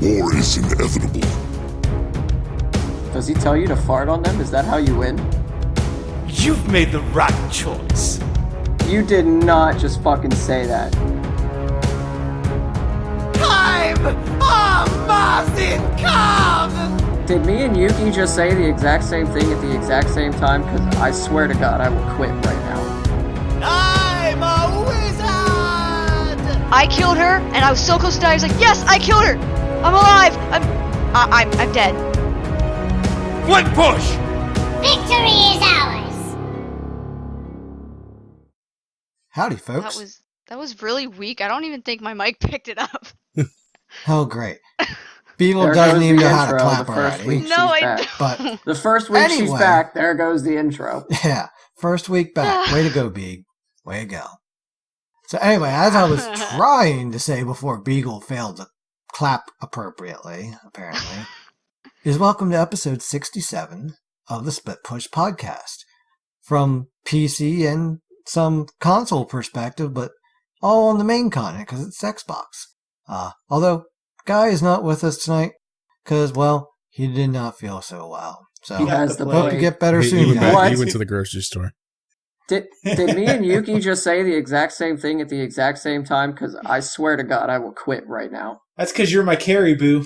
War is inevitable. Does he tell you to fart on them? Is that how you win? You've made the right choice. You did not just fucking say that. Time of Martin come! Did me and Yuki just say the exact same thing at the exact same time? Because I swear to God, I will quit right now. I'm a wizard! I killed her, and I was so close to die. I was like, yes, I killed her! I'm alive! I'm dead. Flip push! Victory is ours! Howdy, folks. That was really weak. I don't even think my mic picked it up. Oh, great. Beagle There doesn't goes even the know how to intro, clap the first already. week. No, She's I back. don't. But The first week she's Anyway. back, there goes the intro. yeah, first week back. Way to go, Beag. Way to go. So anyway, as I was trying to say before Beagle failed to clap appropriately, apparently, is welcome to episode 67 of the Split Push podcast. From PC and some console perspective, but all on the main continent because it's Xbox. Although, Guy is not with us tonight because, well, he did not feel so well. So, He has the hope you plague. get better He soon, went Guy. What? he went to the grocery store. Did me and Yuki just say the exact same thing at the exact same time? Because I swear to God, I will quit right now. That's because you're my carry, boo.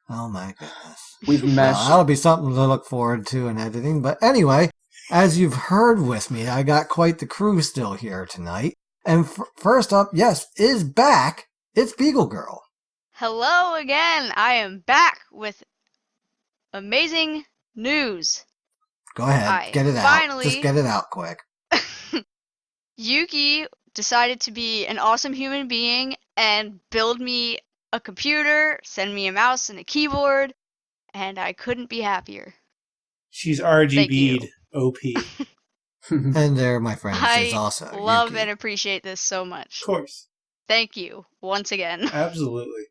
Oh my goodness. We've Well, meshed. that'll be something to look forward to in editing. But anyway, as you've heard with me, I got quite the crew still here tonight. And first up, yes, is back. It's Beagle Girl. Hello again. I am back with amazing news. Go ahead, I get it out. finally- Just get it out quick. Yuki decided to be an awesome human being and build me a computer, send me a mouse and a keyboard, and I couldn't be happier. She's Thank RGB'd you. OP. Of And there, my friends, is I also love Yuki. and appreciate this so much. course. Thank you once again. Absolutely.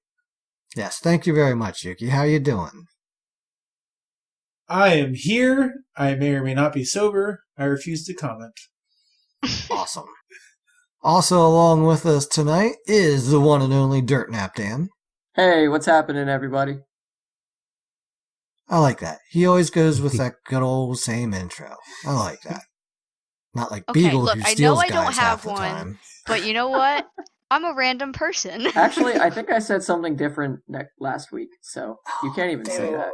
Yes, thank you very much, Yuki. How you doing? I am here. I may or may not be sober. I refuse to comment. Awesome. Also along with us tonight is the one and only Dirt Nap Dan. Hey, what's happening, everybody? I like that. He always goes with that good old same intro. I like that. Not like Okay, Beagle look, who I know steals I don't guys half have the one. time. But you know what? I'm a random person. Actually, I think I said something different last week, so you can't even say that.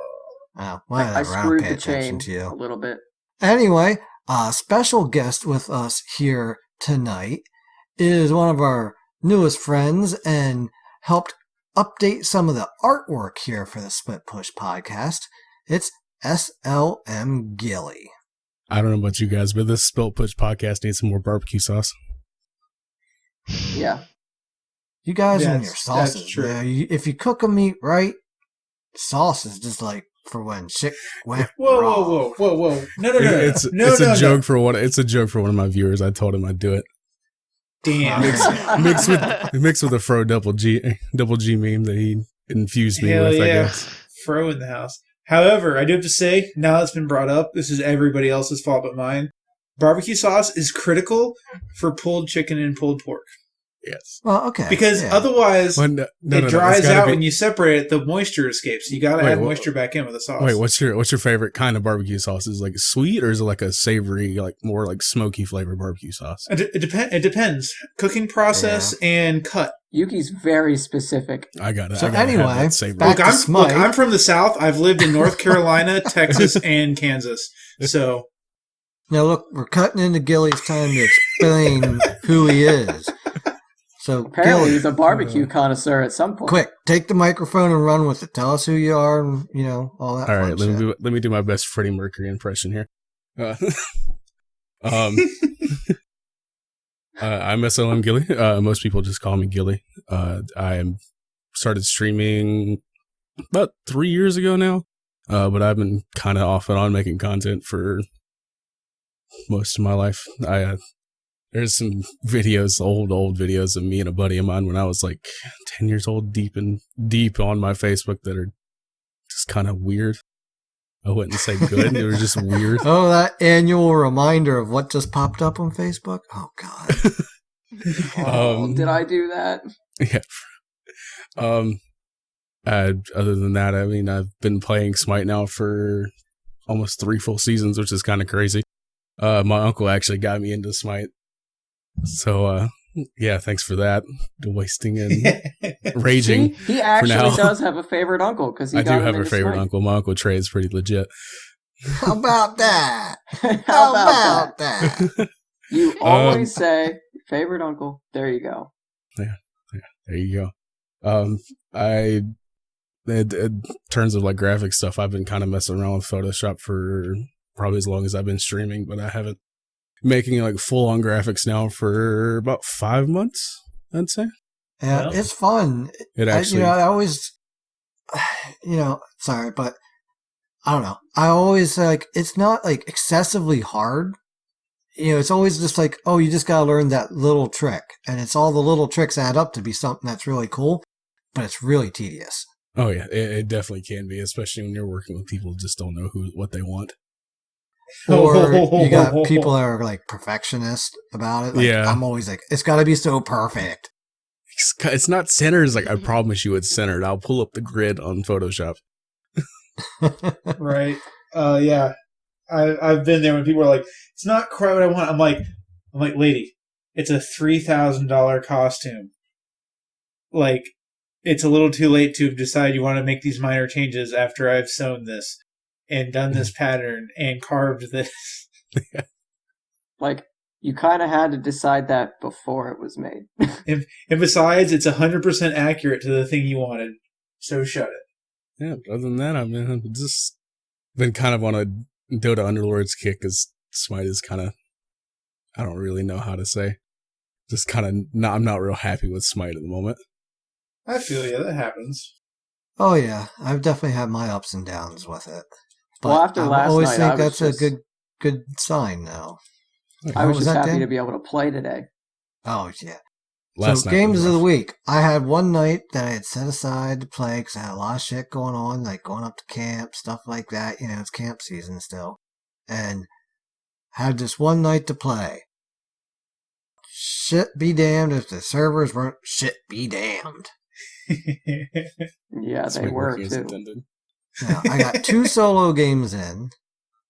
Oh, I whatever. I don't screwed pay the attention chain to a you. little bit. Anyway, a special guest with us here tonight is one of our newest friends and helped update some of the artwork here for the Split Push podcast. It's SLMGilley. I don't know about you guys, but this Split Push podcast needs some more barbecue sauce. Yeah. You guys and your That's sauces. true. Yeah, if you cook a meat right, sauce is just like for when shit went Whoa, wrong. whoa. No. It's no, a no, joke for one. It's a joke for one of my viewers. I told him I'd do it. Damn. Mixed with a Fro double G meme that he infused me Hell with. I yeah. guess. Fro in the house. However, I do have to say, now that it's been brought up, this is everybody else's fault but mine. Barbecue sauce is critical for pulled chicken and pulled pork. Yes. Well, okay. Because yeah. otherwise, Well, no, it dries it's gotta out be- when you separate it, the moisture escapes. You gotta Wait, add what- moisture back in with the sauce. Wait, what's your favorite kind of barbecue sauce? Is it like sweet or is it like a savory, like more like smoky flavored barbecue sauce? It depends. Cooking process and cut. Yuki's very specific. I got it. So anyway, savory. back to Look, Smite. I'm from the South. I've lived in North Carolina, Texas, and Kansas. So, Now look, we're cutting into Gilly's time to explain who he is. So, Apparently, Gilly, he's a barbecue connoisseur at some point. quick, take the microphone and run with it. Tell us who you are and, all that All fun right, shit. let me do my best Freddie Mercury impression here. I'm SLMGilley. Most people just call me Gilly. I started streaming about 3 years ago now, but I've been kind of off and on making content for most of my life. There's some videos, old videos of me and a buddy of mine when I was like 10 years old, deep on my Facebook that are just kind of weird. I wouldn't say good. They were just weird. Oh, that annual reminder of what just popped up on Facebook? Oh, God. Oh, did I do that? Yeah. Other than that, I mean, I've been playing Smite now for almost 3 full seasons, which is kind of crazy. My uncle actually got me into Smite. So, yeah, thanks for that. Wasting and raging. See, he actually now. does have a favorite uncle because I do have a favorite uncle. My Uncle Trey is pretty legit. How about that? How about that? You always say favorite uncle. There you go. Yeah, there you go. In terms of like graphic stuff, I've been kind of messing around with Photoshop for probably as long as I've been streaming, but I haven't making like full on graphics now for about 5 months, I'd say. Yeah, it's fun. It actually, I always, sorry, but I don't know. I always it's not like excessively hard. It's always just like, oh, you just got to learn that little trick. And it's all the little tricks add up to be something that's really cool, but it's really tedious. Oh, yeah, it definitely can be, especially when you're working with people who just don't know what they want. Or you got people that are like perfectionist about it. Like, yeah. I'm always like, it's got to be so perfect. It's not centered. It's like, I promise you it's centered. I'll pull up the grid on Photoshop. Right. Yeah. I've been there when people are like, it's not quite what I want. I'm like, lady, it's a $3,000 costume. Like, it's a little too late to decide you want to make these minor changes after I've sewn this and done this pattern and carved this. Like, you kind of had to decide that before it was made. and besides, it's 100% accurate to the thing you wanted. So shut it. Yeah, other than that, I've just been kind of on a Dota Underlords kick, because Smite is kind of, I don't really know how to say. Just kind of, I'm not real happy with Smite at the moment. I feel you. That happens. Oh, yeah. I've definitely had my ups and downs with it. But well, after last I always night, think I that's just, a good sign now. I was just happy Dan? to be able to play today. Oh, yeah. Last So, night games was of the rough. week. I had one night that I had set aside to play because I had a lot of shit going on, like going up to camp, stuff like that. It's camp season still. And had just one night to play. Shit be damned if the servers weren't shit be damned. Yeah, they Smite were working as too. intended. Now, I got 2 solo games in.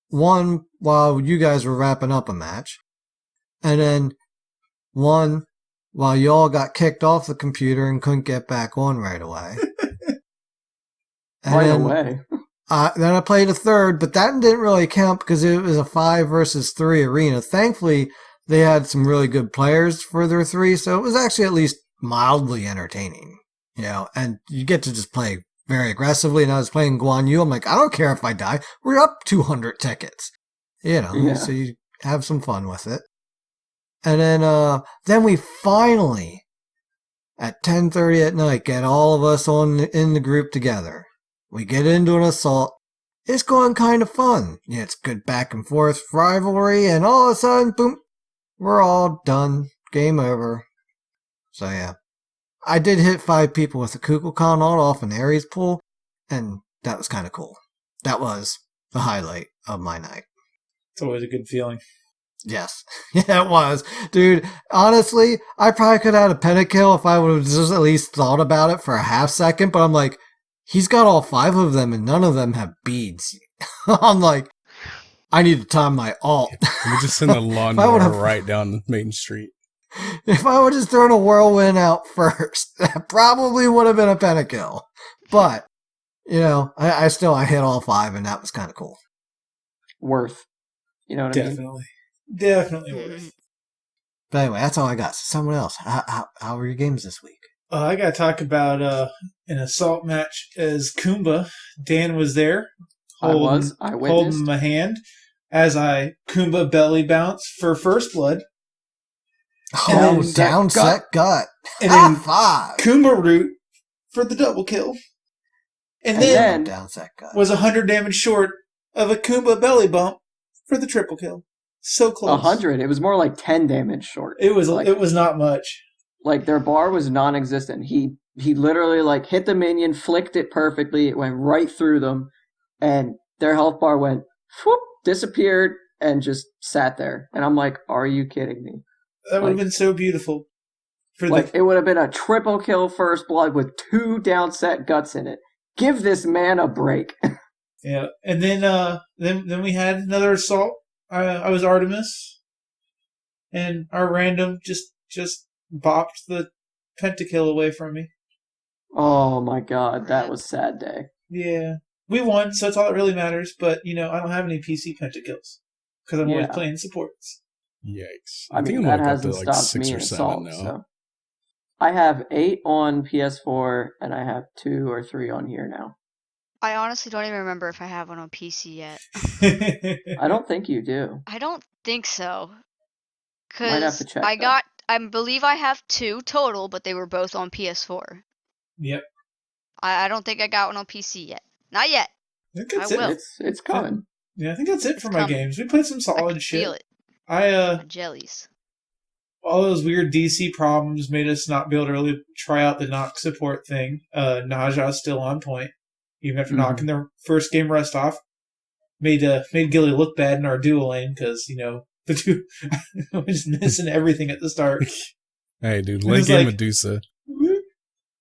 One while you guys were wrapping up a match. And then one while y'all got kicked off the computer and couldn't get back on right away. Right away. Then I played a third, but that didn't really count because it was a 5 versus 3 arena. Thankfully, they had some really good players for their 3, so it was actually at least mildly entertaining. And you get to just play very aggressively. And I was playing Guan Yu. I'm like, I don't care if I die. We're up 200 tickets. Yeah. So you have some fun with it. And then we finally, at 10:30 at night, get all of us in the group together. We get into an assault. It's going kind of fun. It's good back and forth rivalry, and all of a sudden, boom, we're all done. Game over. So yeah. I did hit 5 people with a Kukulkan all off an Ares pool, and that was kind of cool. That was the highlight of my night. It's always a good feeling. Yes. Yeah, it was. Dude, honestly, I probably could have had a pentakill if I would have just at least thought about it for a half second, but I'm like, he's got all 5 of them and none of them have beads. I'm like, I need to time my alt. We just send the lawnmower right down the main street. If I would just thrown a whirlwind out first, that probably would have been a pentakill. But, I hit all 5 and that was kind of cool. Worth. You know what I mean? Definitely worth. But anyway, that's all I got. So someone else. How were your games this week? I got to talk about an assault match as Kumba. Dan was there. I witnessed. Holding my hand as I Kumba belly bounce for first blood. Oh, down set gut. And then High 5. Kumba root for the double kill. And then down set gut. Was 100 damage short of a Kumba belly bump for the triple kill. So close. 100. It was more like 10 damage short. It was not much. Like, their bar was non-existent. He literally hit the minion, flicked it perfectly, it went right through them, and their health bar went whoop, disappeared, and just sat there. And I'm like, are you kidding me? That would have been so beautiful. It would have been a triple kill first blood with 2 down set guts in it. Give this man a break. Yeah, and then we had another assault. I was Artemis, and our random just bopped the pentakill away from me. Oh my god, that was a sad day. Yeah, we won, so that's all that really matters. But I don't have any PC pentakills because I'm always Yeah. playing supports. Yikes! I think mean, I'm that like up to hasn't like stopped 6 me or in 7 Assault, now. so. I have 8 on PS4, and I have 2 or 3 on here now. I honestly don't even remember if I have one on PC yet. I don't think you do. I don't think so. Might have to Cause check, I though. got, I believe I have 2 total, but they were both on PS4. Yep, I don't think I got one on PC yet. Not yet. I think that's I it. will. It's coming. Yeah, I think that's it It's for my coming. games. We played some I solid can shit. feel it. I My jellies. all those weird DC problems made us not be able to really try out the knock support thing. Naja's still on point, even after knocking the first game rest off. Made Gilly look bad in our duel lane because the two was missing everything at the start. Hey, dude, It late was game like- Medusa.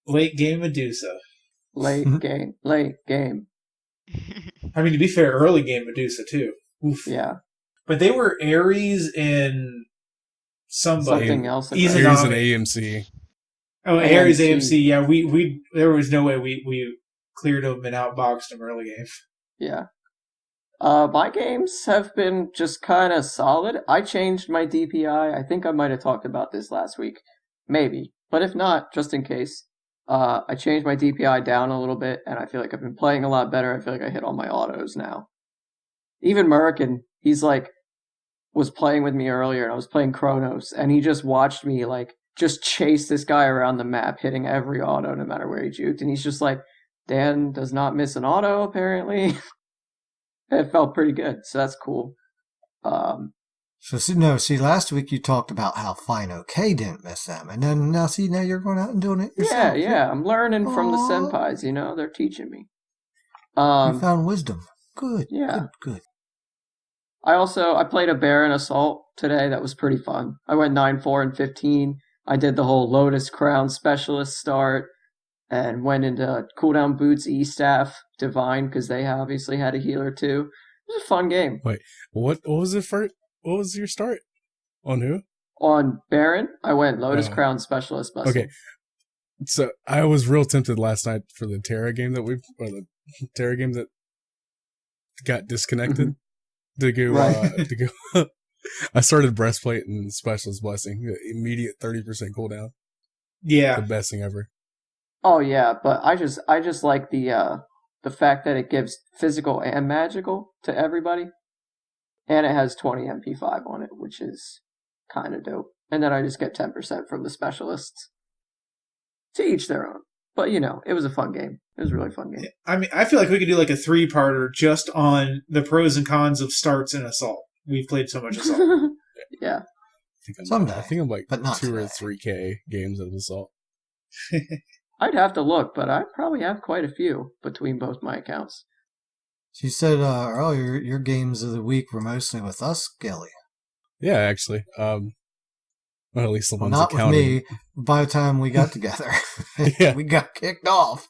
Late game Medusa. Late game. I mean, to be fair, early game Medusa too. Oof. Yeah. But they were Ares and somebody. Something else. He's about an Here's it. an Izanami. AMC. Oh, Ares AMC. AMC. Yeah, we there was no way we cleared him and outboxed him early game. Yeah. My games have been just kind of solid. I changed my DPI. I think I might have talked about this last week. Maybe. But if not, just in case, I changed my DPI down a little bit, and I feel like I've been playing a lot better. I feel like I hit all my autos now. Even Murican, he's like, was playing with me earlier, and I was playing Chronos, and he just watched me, like, just chase this guy around the map, hitting every auto no matter where he juked, and he's just like, Dan does not miss an auto, apparently. It felt pretty good, so that's cool. See, last week you talked about how Fine OK didn't miss them, and then now you're going out and doing it yourself. Yeah, I'm learning from the Aw. senpais, they're teaching me. You found wisdom. Good. Yeah. Good. I played a Baron Assault today. That was pretty fun. I went 9-4 and 15. I did the whole Lotus Crown Specialist start and went into Cooldown Boots, E-Staff, Divine, because they obviously had a healer too. It was a fun game. Wait, what was it for? What was your start? On who? On Baron, I went Lotus Oh. Crown Specialist Bustle. Okay. So I was real tempted last night for the Terra game the Terra game that got disconnected to go. Right. To go. I started Breastplate and Specialist Blessing, immediate 30% cooldown. Yeah. The best thing ever. Oh yeah, but I just like the fact that it gives physical and magical to everybody, and it has 20 MP5 on it, which is kind of dope. And then I just get 10% from the specialists. To each their own. But it was a fun game. It was a really fun game. I mean, I feel like we could do like a 3-parter just on the pros and cons of starts in Assault. We've played so much Assault. Yeah. Someday, I think I'm like but not 2 or today. 3K games of Assault. I'd have to look, but I probably have quite a few between both my accounts. She said earlier your games of the week were mostly with us, Gilly. Yeah, actually. Well, at least the Well, ones not that with counted. me. By the time we got together, Yeah. we got kicked off.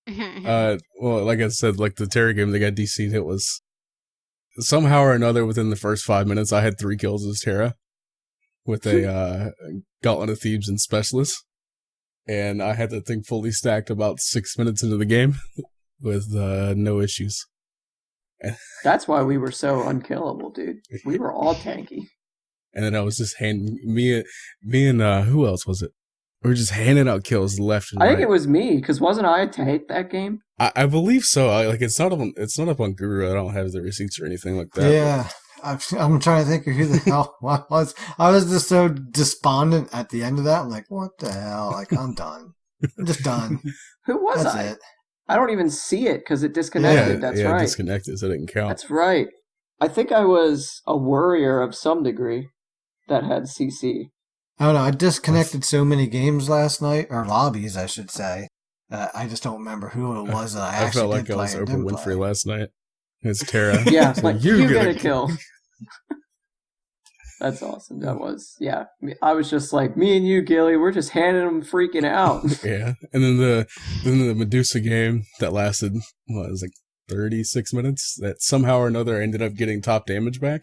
Well, like I said, like the Terra game that got DC'd, it was somehow or another within the first 5 minutes, I had 3 kills as Terra with a Gauntlet of Thebes and Specialist. And I had that thing fully stacked about 6 minutes into the game with no issues. That's why we were so unkillable, dude. We were all tanky. And then I was just handing me and who else was it? We were just handing out kills left and I right. think it was me, because wasn't I a tank that game? I believe so. It's not up on Guru. I don't have the receipts or anything like that. Yeah, I'm trying to think of who the hell I was. I was just so despondent at the end of that. I'm like, what the hell? Like, I'm done. I'm just done. Who was That's I? it. I don't even see it, because it disconnected. Yeah, That's yeah, right. disconnected, so it didn't count. That's right. I think I was a worrier of some degree that had CC. I don't know. I disconnected so many games last night, or lobbies, I should say. I just don't remember who it was that I I actually felt like did I play was and Oprah didn't Winfrey play. last night. It's Terra. Yeah, So like, you get a kill. That's awesome. That was, yeah. I was just like, me and you, Gilly, we're just handing them freaking out. Yeah, and then the Medusa game that lasted what, it was like 36 minutes. That somehow or another ended up getting top damage back.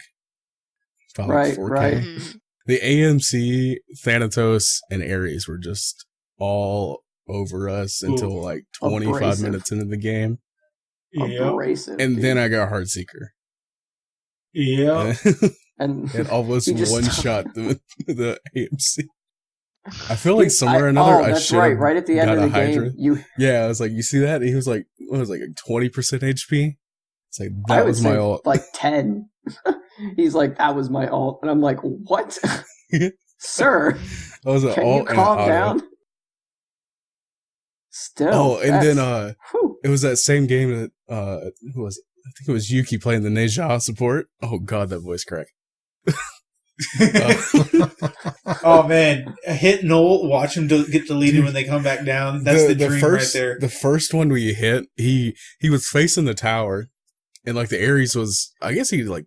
About like 4K. Right. Mhm. The AMC, Thanatos, and Ares were just all over us until like 25 Abrasive. minutes into the game, Yep. Abrasive. and dude. then I got Heartseeker. Yep. and It almost he just one stopped. shot the AMC. I feel like somewhere or another I that's should right. have Right at the end got of the a Hydra. game, you. Yeah, I was like, you see that? He was like, what was it, like 20% HP? It's like, I that would was my say ult. like 10. He's like, that was my ult, and I'm like, what, sir? That was an Can you ult and an calm auto. down? Still. Oh, and then whew. it was that same game that who was it? I think it was Yuki playing the Neja support. Oh god, that voice crack. Oh man, hit Noel, watch him get deleted when they come back down. That's the dream first, right there. The first one we hit, he was facing the tower, and like the Ares was, I guess he like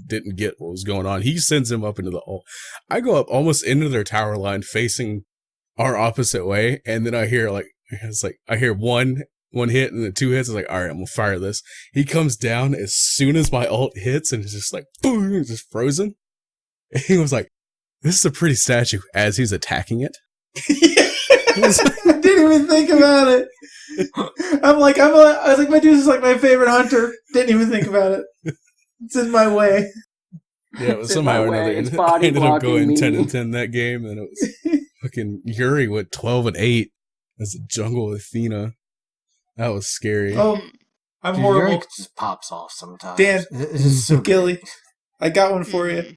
didn't get what was going on. He sends him up into the hole. I go up almost into their tower line, facing our opposite way, and then I hear like it's like I hear one hit and then 2 hits. I was like, all right, I'm gonna fire this. He comes down as soon as my ult hits, and it's just like boom, it's just frozen. And he was like, "This is a pretty statue." As he's attacking it, I didn't even think about it. I was like, Medusa's like my favorite hunter. Didn't even think about it. It's in my way. yeah, it was It's in somehow my or way. another. It's body I ended up blocking going me. 10-10 that game, and it was fucking Yuri went 12-8 as a jungle Athena. That was scary. Oh, I'm Dude, horrible. Yorick just pops off sometimes. Dan, It's just so Gilly, I got one for you.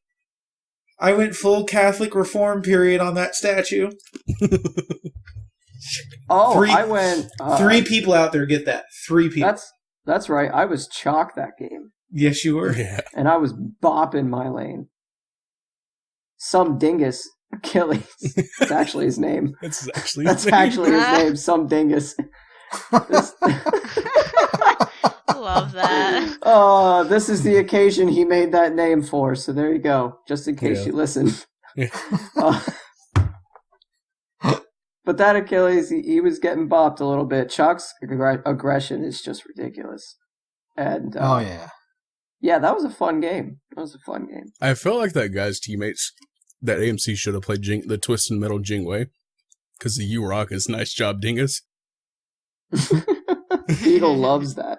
I went full Catholic reform period on that statue. Oh, Three- I went. 3 people out there get that. 3 people. That's right. I was chalk that game, Yes, you were. Yeah, and I was bopping my lane. Some dingus, Achilles. That's actually his name. that's actually That's actually his name. Some dingus. This- Love that. Oh, this is the occasion he made that name for. So there you go. Just in case Yeah. you listen. Yeah. Uh, but that Achilles, he was getting bopped a little bit. Chuck's aggression is just ridiculous. And Oh yeah. yeah, that was a fun game. That was a fun game. I felt like that guy's teammates, that AMC should have played the Twisted Metal Jingwei, because the U-Rock is nice job, dingus. Beagle loves that.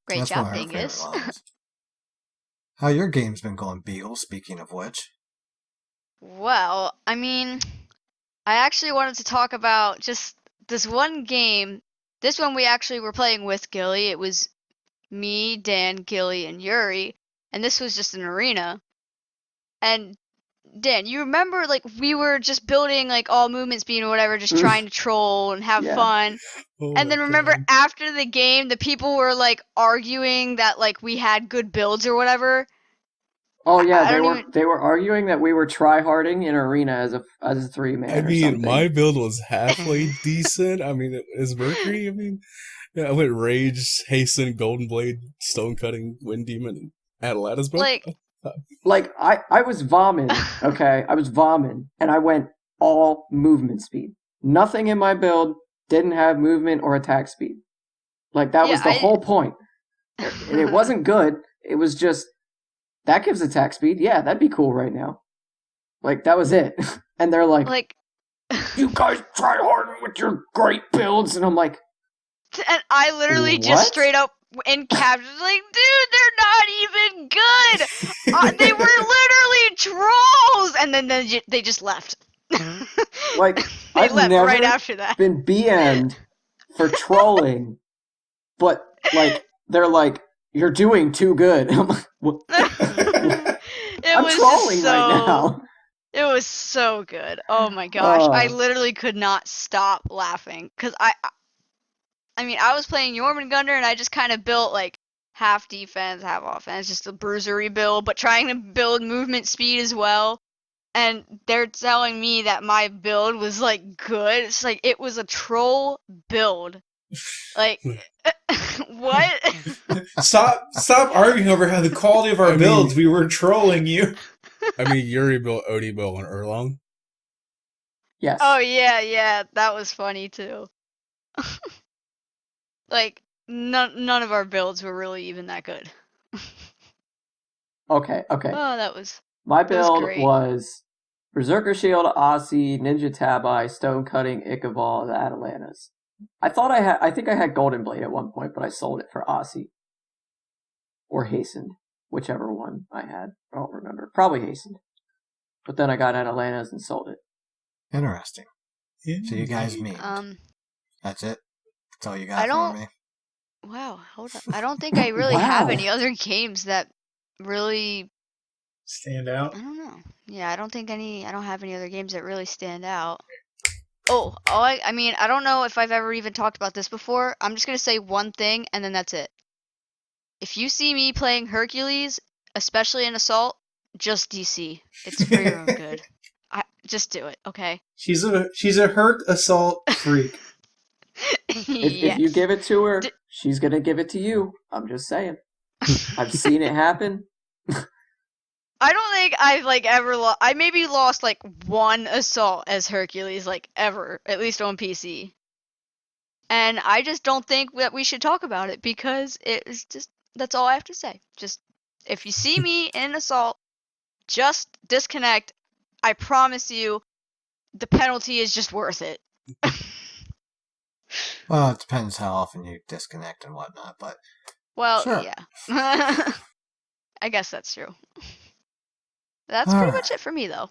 Great That's job, one of her Dingus. favorite lines. How your game's been going, Beagle, speaking of which? Well, I mean, I actually wanted to talk about just this one game. This one we actually were playing with Gilly. It was me, Dan, Gilly, and Yuri. And this was just an arena. And Dan, you remember like we were just building like all movement speed or whatever, just trying to troll and have Yeah. fun. Oh And then my remember God. after the game, the people were like arguing that like we had good builds or whatever. Oh yeah, I they don't were even- they were arguing that we were tryharding in arena as a 3-man. I or mean, something. my build was halfway decent. I mean, as Mercury, I mean, yeah, I went Rage, Hasten, Golden Blade, Stone Cutting, Wind Demon, and Atlantis build. Like I was vomiting, okay? I was vomiting, and I went all movement speed. Nothing in my build didn't have movement or attack speed. Like that was the whole point. And it wasn't good. It was just that gives attack speed. Yeah, that'd be cool right now. Like that was it. And they're like you guys try hard with your great builds, and I'm like, and I literally What? just straight up in captions like, dude, they're not even good. They were literally trolls, and then they just left. like they I've left never right after that. been BM'd for trolling, but like they're like, you're doing too good. I'm like, what? It I'm was trolling so, right now. It was so good. Oh my gosh, I Oh. literally could not stop laughing because I mean, I was playing Jormungandr and I just kind of built like half defense, half offense, just a bruisery build, but trying to build movement speed as well. And they're telling me that my build was like good. It's like it was a troll build. Like what? Stop arguing over how the quality of our I mean- builds. We were trolling you. I mean, Yuri built Odie built on Erlong. Yes. Oh yeah, that was funny too. Like none of our builds were really even that good. Okay. Oh, that was My that was build great. was Berserker Shield, Aussie, Ninja Tabi, Stone Cutting, Ichabod, the Atalantas. I think I had Golden Blade at one point, but I sold it for Aussie. Or Hastened. Whichever one I had. I don't remember. Probably Hastened. But then I got Atalantas and sold it. Interesting. So you guys memed. That's it? That's all you got I for don't- me? Wow, hold on. I don't think I really have Wow. any other games that really Stand out. I don't know. Yeah, I don't have any other games that really stand out. Oh, I mean, I don't know if I've ever even talked about this before. I'm just gonna say one thing and then that's it. If you see me playing Hercules, especially in Assault, just DC. It's for your own good. Just do it, okay? She's a Herc assault freak. If Yes. you give it to her, D- she's gonna give it to you. I'm just saying. I've seen it happen. I don't think I've like ever lost. I maybe lost like one assault as Hercules, like ever, at least on PC. And I just don't think that we should talk about it because it is just that's all I have to say. Just if you see me in assault, just disconnect. I promise you, the penalty is just worth it. Well, it depends how often you disconnect and whatnot, but Well, Sure. yeah. I guess that's true. That's All pretty right. much it for me, though.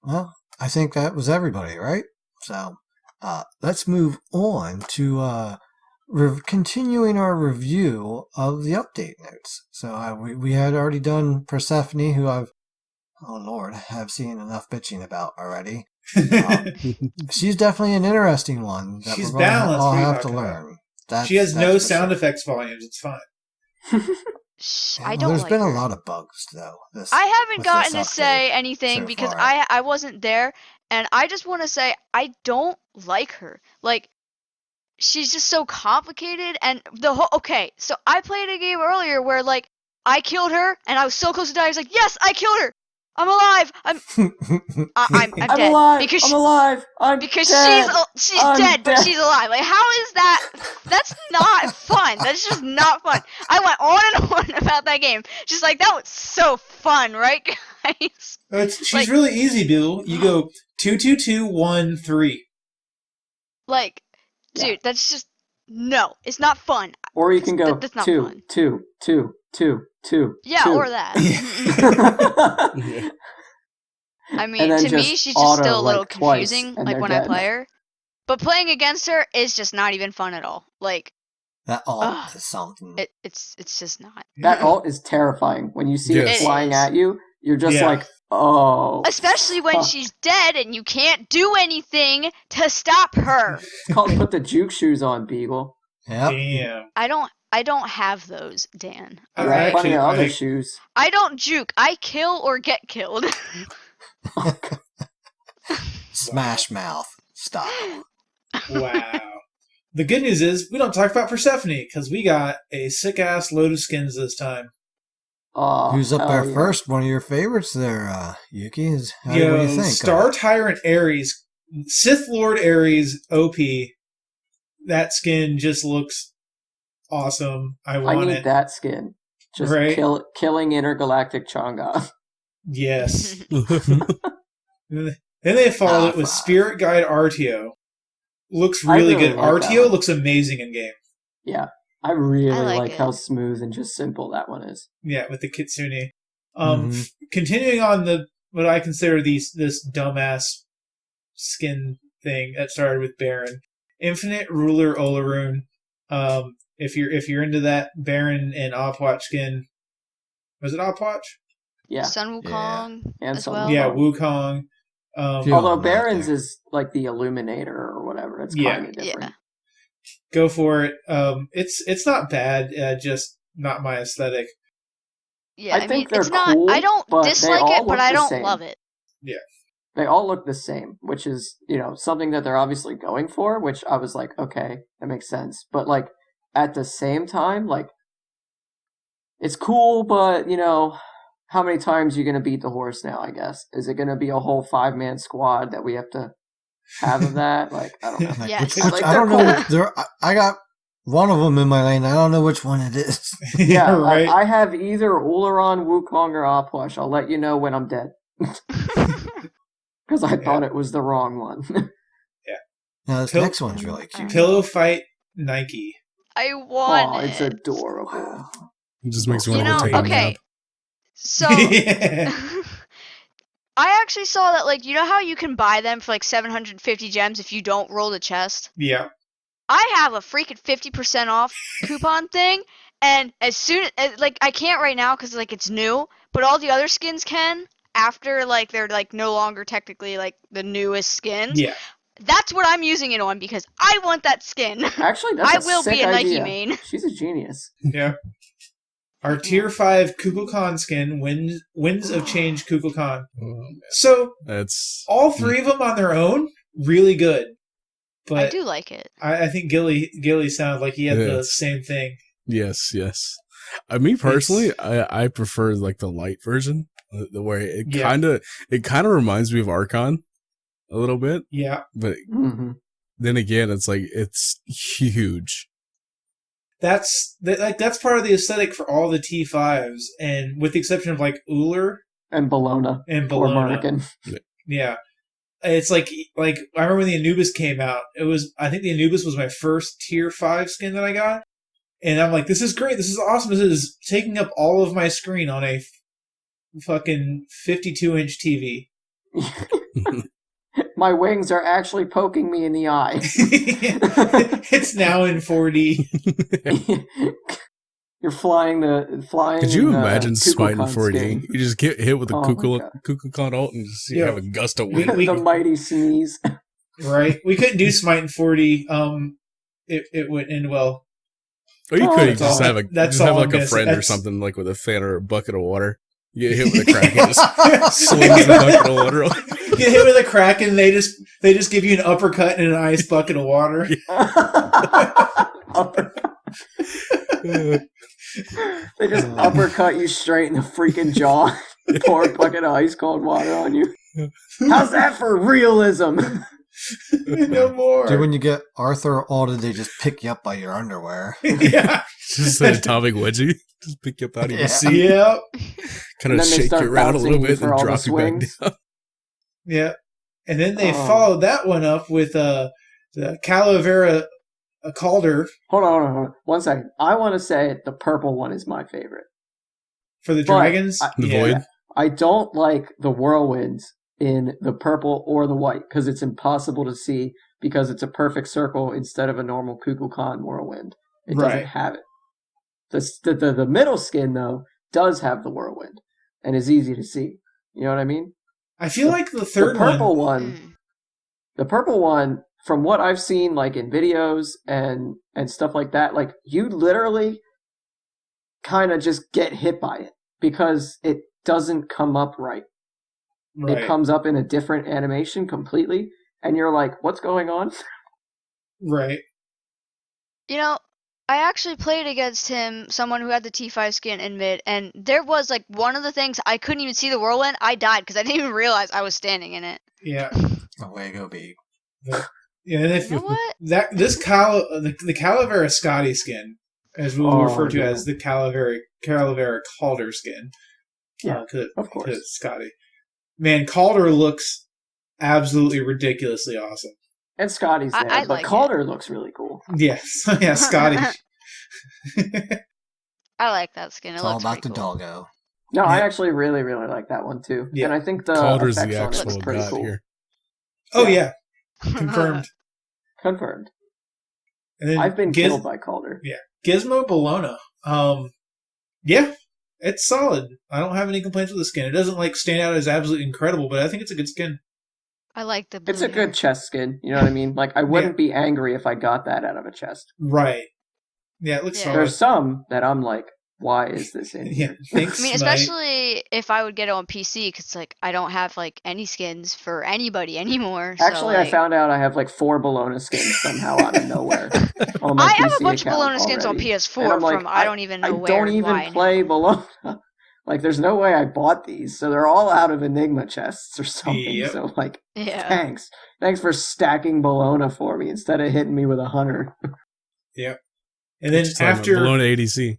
well, I think that was everybody, right? So, let's move on to continuing our review of the update notes. So we had already done Persephone, who oh Lord, have seen enough bitching about already. She's definitely an interesting one that She's we're going to balanced, all what are you have to talking about? learn. She has That's no for sound sure. effects volumes. It's fine. Shh, Yeah, I well, don't there's like been her. a lot of bugs though. I haven't with gotten this to say update anything so because far. I wasn't there, and I just want to say I don't like her. Like, she's just so complicated, and the whole okay. So I played a game earlier where like I killed her, and I was so close to dying. I was like, yes, I killed her. I'm alive. I'm I'm dead alive. because I'm alive. I'm because dead. she's I'm dead, but dead. she's alive. Like, how is that? That's not fun. That's just not fun. I went on and on about that game. Just like that was so fun, right, guys? She's Like- really easy, Bill. You go 2-2-2-1-3. Like, Yeah. dude, that's just no. It's not fun. Or you can go That's not 2, fun. 2, 2, 2, 2. Yeah, 2. or that. Yeah. I And mean, then to me, just she's just still auto, a little like, twice, confusing, and like they're when I dead. play her. But playing against her is just not even fun at all. Like, That alt Ugh. is something. it's just not. That ult is terrifying. When you see Yes. it flying It is. at you, you're just Yeah. like, oh. Especially when fuck. she's dead and you can't do anything to stop her. It's called put the juke shoes on, Beagle. Yep. Damn. I don't have those, Dan. You I have plenty actually- of other I- shoes. I don't juke. I kill or get killed. Smash Mouth style. Wow. The good news is we don't talk about Persephone because we got a sick ass load of skins this time. Who's up hell there yeah. first? One of your favorites there, Yuki? What do you think? Star Tyrant Ares, Sith Lord Ares, OP. That skin just looks awesome. I I want need it. that skin. Just Right? killing intergalactic Chang'e. Yes. Then they followed it with five. Spirit Guide Artio. Looks I really really good. like that Artio one. looks amazing in game. Yeah. I really I like like it. how smooth and just simple that one is. Yeah, with the Kitsune. Mhm. Continuing on what I consider this dumbass skin thing that started with Baron. Infinite Ruler Olaroon. If you're into that Baron and Opwatch skin, was it Opwatch? Yeah. Sun Wukong And as Sun well. Yeah, Wukong. Wukong. Few Although of 'em right Baron's there. is like the Illuminator or whatever. It's Yeah. kind of different. Go for it. It's not bad. Just not my aesthetic. Yeah, I I mean, think they're it's not. cool, I don't but they dislike all it, but look I the don't same. love it. They all look the same, which is, something that they're obviously going for, which I was like, okay, that makes sense. But, like, at the same time, like, it's cool, but, how many times are you going to beat the horse now, I guess? Is it going to be a whole 5-man squad that we have to have of that? Like, I don't know. Like, Yes. which, Like, I they're don't know. cool. I got one of them in my lane. I don't know which one it is. Yeah, right. I have either Ullr, Wukong, or Apush. I'll let you know when I'm dead. Because I thought it was the wrong one. Now this Pill- next one's really cute. Pillow fight Nike. I want Oh, it. it's adorable. It just makes me You want to know, go take a okay. nap. So Yeah. I actually saw that, like, you know how you can buy them for like 750 gems if you don't roll the chest? Yeah. I have a freaking 50% off coupon thing, and as soon as, like, I can't right now because, like, it's new, but all the other skins can after, like, they're, like, no longer technically, like, the newest skins. Yeah. That's what I'm using it on because I want that skin. Actually, that's I a will sick be a Nike idea. main. She's a genius. Yeah. Our tier 5 Kukulkan skin, Winds of Change Kukulkan. So That's all three of them on their own, really good. But I do like it. I think Gilly sounded like he had the Yes. same thing. yes. Me personally, I prefer like the light version, the where it Yeah. kind of reminds me of Archon a little bit, Yeah. but Mm-hmm. then again, it's like it's huge. That's part of the aesthetic for all the T5s, and with the exception of like Ullr And Bologna. and Or Bologna. Merkin. Yeah. It's like I remember when the Anubis came out. I think the Anubis was my first tier 5 skin that I got. And I'm like, this is great, this is awesome, this is taking up all of my screen on a fucking 52-inch TV. My wings are actually poking me in the eye. It's now in 4D. You're flying. Could you in the imagine smiting Kukulkan 4D? skin. You just get hit with a Oh my God. Kukulkan ult and just Yeah. have a gust of We- wind. The mighty sneeze. Right? We couldn't do Smite in 4D. It wouldn't end well. Or you Oh, could that's just all- have that's have all like I'm a gonna say. friend or That's- something like with a fan or a bucket of water. You get hit with a crack and just slings the bucket of water. Get hit with a crack and they just give you an uppercut and an ice bucket of water. They just uppercut you straight in the freaking jaw. Pour a bucket of ice cold water on you. How's that for realism? No more. Dude, when you get Arthur ulted, they just pick you up by your underwear. Yeah. Just an atomic wedgie. Just pick you up out of your Yeah. seat, Yep. kind And of then they shake start you around a bouncing little you bit for and all the drop you back swings. down. Yeah. And then they Oh. followed that one up with the Calavera Calder Hold on. 1 second. I want to say the purple one is my favorite. for the But dragons. The Yeah. void. I don't like the whirlwinds in the purple or the white because it's impossible to see because it's a perfect circle instead of a normal Kukulkan whirlwind. It Right. doesn't have it. The middle skin, though, does have the whirlwind and is easy to see. You know what I mean? I feel like the third the purple one. Mm. the purple one, from what I've seen, like in videos and stuff like that, like you literally kind of just get hit by it because it doesn't come up right. Right. It comes up in a different animation completely, and you're like, "What's going on?" Right. You know, I actually played against him, someone who had the T5 skin in mid, and there was like one of the things I couldn't even see the whirlwind. I died because I didn't even realize I was standing in it. Yeah. Away go be. Yeah. And if You know what? the Calavera Scotty skin, as we'll Oh, refer to yeah. as the Calavera Calder skin. Yeah, 'Cause- of course. 'cause Scotty. Man, Calder looks absolutely ridiculously awesome. And Scotty's I- there, I but like it. Calder looks really cool. Yes. Yeah, Scotty. I like that skin. It It's all looks about pretty the cool. doggo. No, I Yeah. actually really, really like that one too. Yeah. And I think the Calder's effects the on it actual looks pretty god cool. here. Oh Yeah. yeah. Confirmed. Confirmed. And then I've been killed by Calder. Gizmo Bologna. Yeah, it's solid. I don't have any complaints with the skin. It doesn't like stand out as absolutely incredible, but I think it's a good skin. I like the blue It's a hair. good chest skin. You know what I mean? Like I wouldn't be angry if I got that out of a chest. Right. Yeah, it looks Yeah. solid. There's some that I'm like, why is this in Yeah, here? thanks. I mean, Smite. especially if I would get it on PC, because like I don't have like any skins for anybody anymore. Actually, so, I like, found out I have like 4 Bologna skins somehow out of nowhere. On my I have a PC bunch of account Bologna skins on already. PS4 And I'm like, from I don't even know I where don't and even why play now. Bologna. Like, there's no way I bought these, so they're all out of Enigma chests or something. Yep. So, like, Yeah. thanks for stacking Bologna for me instead of hitting me with a hunter. Yep. And then Just talking about after, Bologna ADC.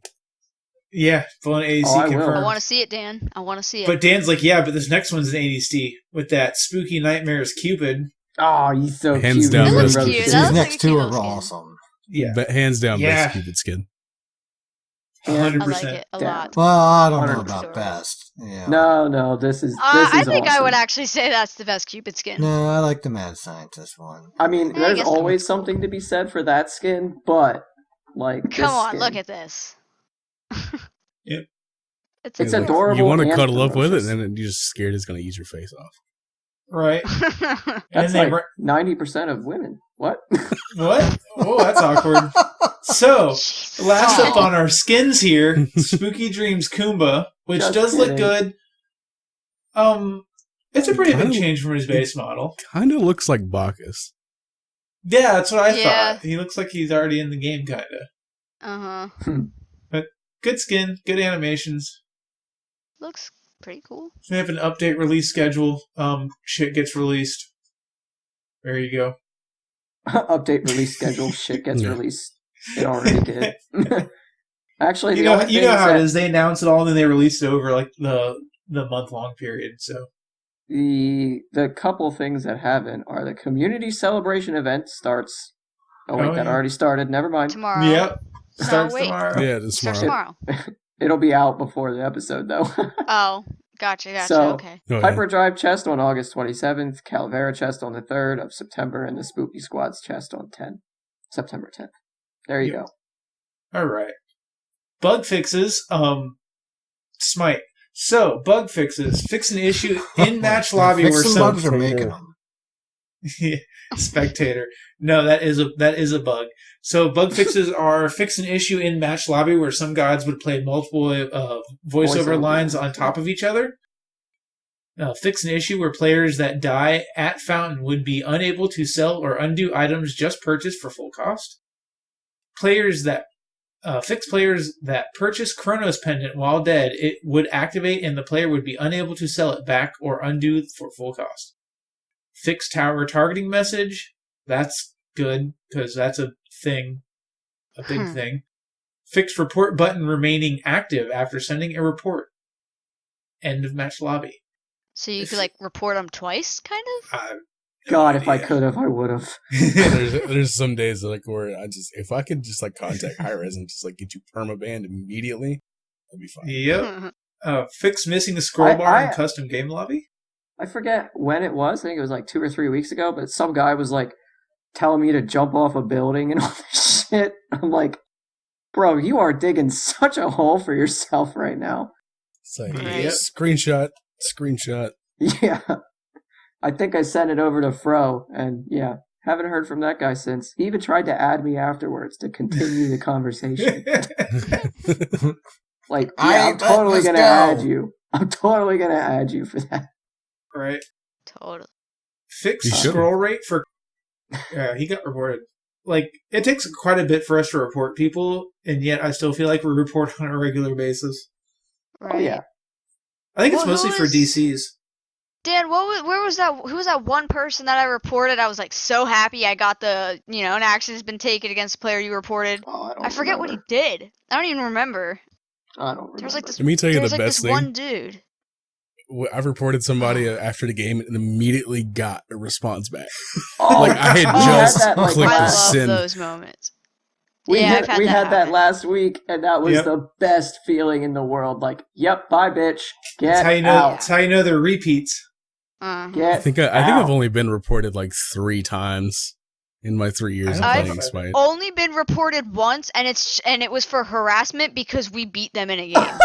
yeah, full ADC Oh, I will. confirmed. I want to see it, Dan. I want to see it. But Dan's like, yeah, but this next one's an ADC with that spooky nightmares Cupid. Oh, he's so Hands cute. down, He looks wrote cute. this. That These looks like next a two cute are little skin. awesome. Yeah, But hands down, Yeah. best Cupid skin. 100%. I like it a down. lot. Well, I don't know 100%. about best. Yeah. No, this is I think I awesome. would actually say that's the best Cupid skin. No, I like the mad scientist one. I mean, Yeah, I there's guess that always one's cool. something to be said for that skin, but like, this Come on, skin, look at this. Yep. It's Yeah, like, adorable. You want to and cuddle up with it, ferocious. and then you're just scared it's going to eat your face off. Right. That's And they like 90% of women. What? what? Oh, that's awkward. So, last up on our skins here, Spooky Dreams Kumba, which Just does look kidding. good. It's a pretty big Kinda- change from his base model. Kind of looks like Bacchus. Yeah, that's what I Yeah. thought. He looks like he's already in the game, kind of. Uh-huh. Good skin, good animations. Looks pretty cool. We have an update release schedule. Shit gets released. There you go. Update release schedule. Shit gets Yeah. released. It already did. Actually, You the know, only you thing know is how that it is. They announce it all, and then they release it over like the month-long period. So the couple things that haven't are the community celebration event starts. Oh wait, Oh, that yeah. already started. Never mind. Tomorrow. yep, No, starts wait. tomorrow. Yeah, this Starts tomorrow. tomorrow. It'll be out before the episode though. Oh, gotcha. So- Okay. Oh, yeah. Hyperdrive chest on August 27th, Calavera chest on the 3rd of September, and the Spooky Squad's chest on September 10th. There you Yep. go. All right. Bug fixes. Smite. So bug fixes. Fix an issue in match lobby where Fixing some bugs or making them. spectator. No, that is a bug. So bug fixes are fix an issue in match lobby where some gods would play multiple voiceover lines on top of each other. Fix an issue where players that die at fountain would be unable to sell or undo items just purchased for full cost. Players that fix players that purchase Chronos Pendant while dead, it would activate and the player would be unable to sell it back or undo for full cost. Fix tower targeting message. That's good because that's a thing, a big thing. Fix report button remaining active after sending a report. End of match lobby. So you could like report them twice, kind of? God, if I could have, I would have. there's some days like where if I could just like contact Hi-Rez and just like get you permabanned immediately, that'd be fine. Yep. Fix missing the scroll bar in I- custom game lobby. I forget when it was. I think it was like 2 or 3 weeks ago, but some guy was like telling me to jump off a building and all this shit. I'm like, bro, you are digging such a hole for yourself right now. It's like Right. Yep. screenshot. Yeah. I think I sent it over to Fro, and yeah, haven't heard from that guy since. He even tried to add me afterwards to continue the conversation. Like, I yeah, I'm ain't letting totally this gonna go. add you. I'm totally gonna add you for that. Right. Totally. Fix You should've. scroll rate for. Yeah, he got reported. Like, it takes quite a bit for us to report people, and yet I still feel like we report on a regular basis. Right. Oh yeah. I think it's Well, mostly who for is- DCs. Dan, where was that? Who was that one person that I reported? I was like so happy I got the, an action has been taken against a player you reported. Oh, I forget what he did. I don't even remember. I don't remember. There was like this. Let me tell you There the was like best this thing. one dude. I've reported somebody after the game and immediately got a response back. Oh, Like, I had we just that, like, clicked I the last- love send. those moments. We Yeah, had, I've had we that had that happen. last week, and that was Yep. the best feeling in the world. Like, yep, bye, bitch. Get That's how you know. out. That's how you know they're repeats. Get I think out. I've only been reported like 3 times in my 3 years of I've- playing Smite. Only been reported once, and it was for harassment because we beat them in a game.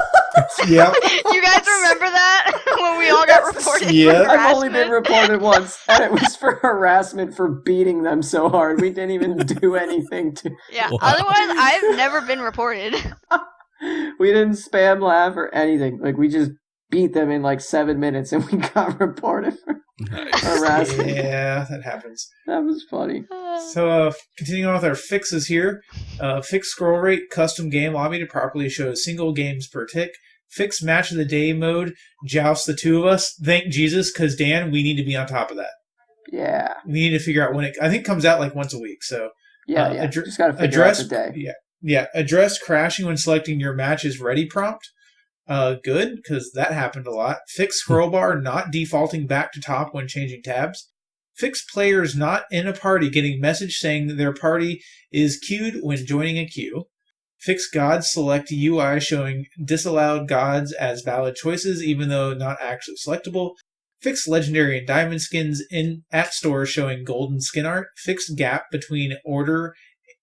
Yep. You guys remember that when we all got reported? Yeah. For I've only been harassment? reported once, and it was for harassment for beating them so hard. We didn't even do anything to. Yeah. Wow. Otherwise, I've never been reported. We didn't spam laugh or anything. Like, we just beat them in like 7 minutes, and we got reported for Nice. harassment. Yeah, that happens. That was funny. So, continuing on with our fixes here. Fix scroll rate, custom game lobby to properly show single games per tick. Fix match of the day mode. Joust the two of us. Thank Jesus, because Dan, we need to be on top of that. Yeah. We need to figure out when it. I think it comes out like once a week. So Yeah. Just got to figure out the day. Yeah. Address crashing when selecting your match is ready prompt. Good, because that happened a lot. Fix scroll bar not defaulting back to top when changing tabs. Fix players not in a party getting message saying that their party is queued when joining a queue. Fix gods select UI showing disallowed gods as valid choices even though not actually selectable. Fix legendary and diamond skins in at stores showing golden skin art. Fix gap between order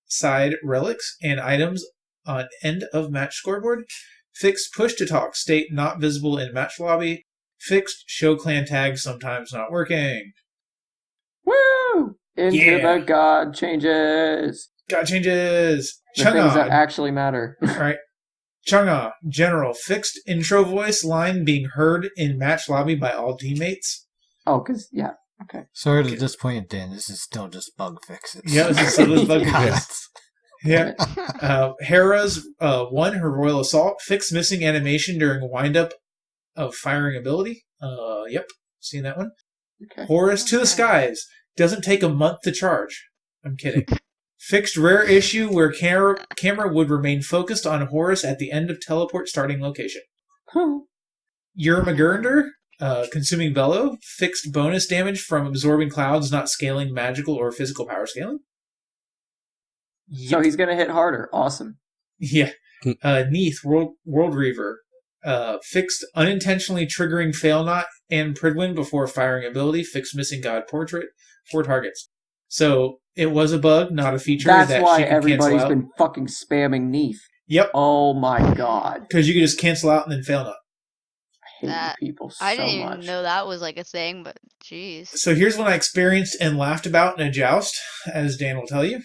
side relics and items on end of match scoreboard. Fix push to talk state not visible in match lobby. Fixed show clan tags sometimes not working. Woo! Into the god changes. God changes. The things that actually matter. All right. Chang'e, General, fixed intro voice line being heard in match lobby by all teammates. Oh, because, yeah. Okay. Sorry to disappoint, Dan. This is still just bug fixes. Yeah, this is still just bug fixes. Yeah. Yeah. Hera's won her Royal Assault. Fixed missing animation during windup of firing ability. Yep. Seen that one. Okay. Horus to the skies. Doesn't take a month to charge. I'm kidding. Fixed rare issue where camera would remain focused on Horus at the end of teleport starting location. Yermagurnder, consuming bellow. Fixed bonus damage from absorbing clouds, not scaling magical or physical power scaling. So he's going to hit harder. Awesome. Yeah. Neath, World Reaver. Fixed unintentionally triggering Fail Not and Pridwin before firing ability. Fixed missing God Portrait. 4 targets. So it was a bug, not a feature. That's why everybody's been fucking spamming Neath. Yep. Oh my god. Because you could just cancel out and then Fail Not. I hate you people so much. I didn't even know that was like a thing, but jeez. So here's what I experienced and laughed about in a joust, as Dan will tell you.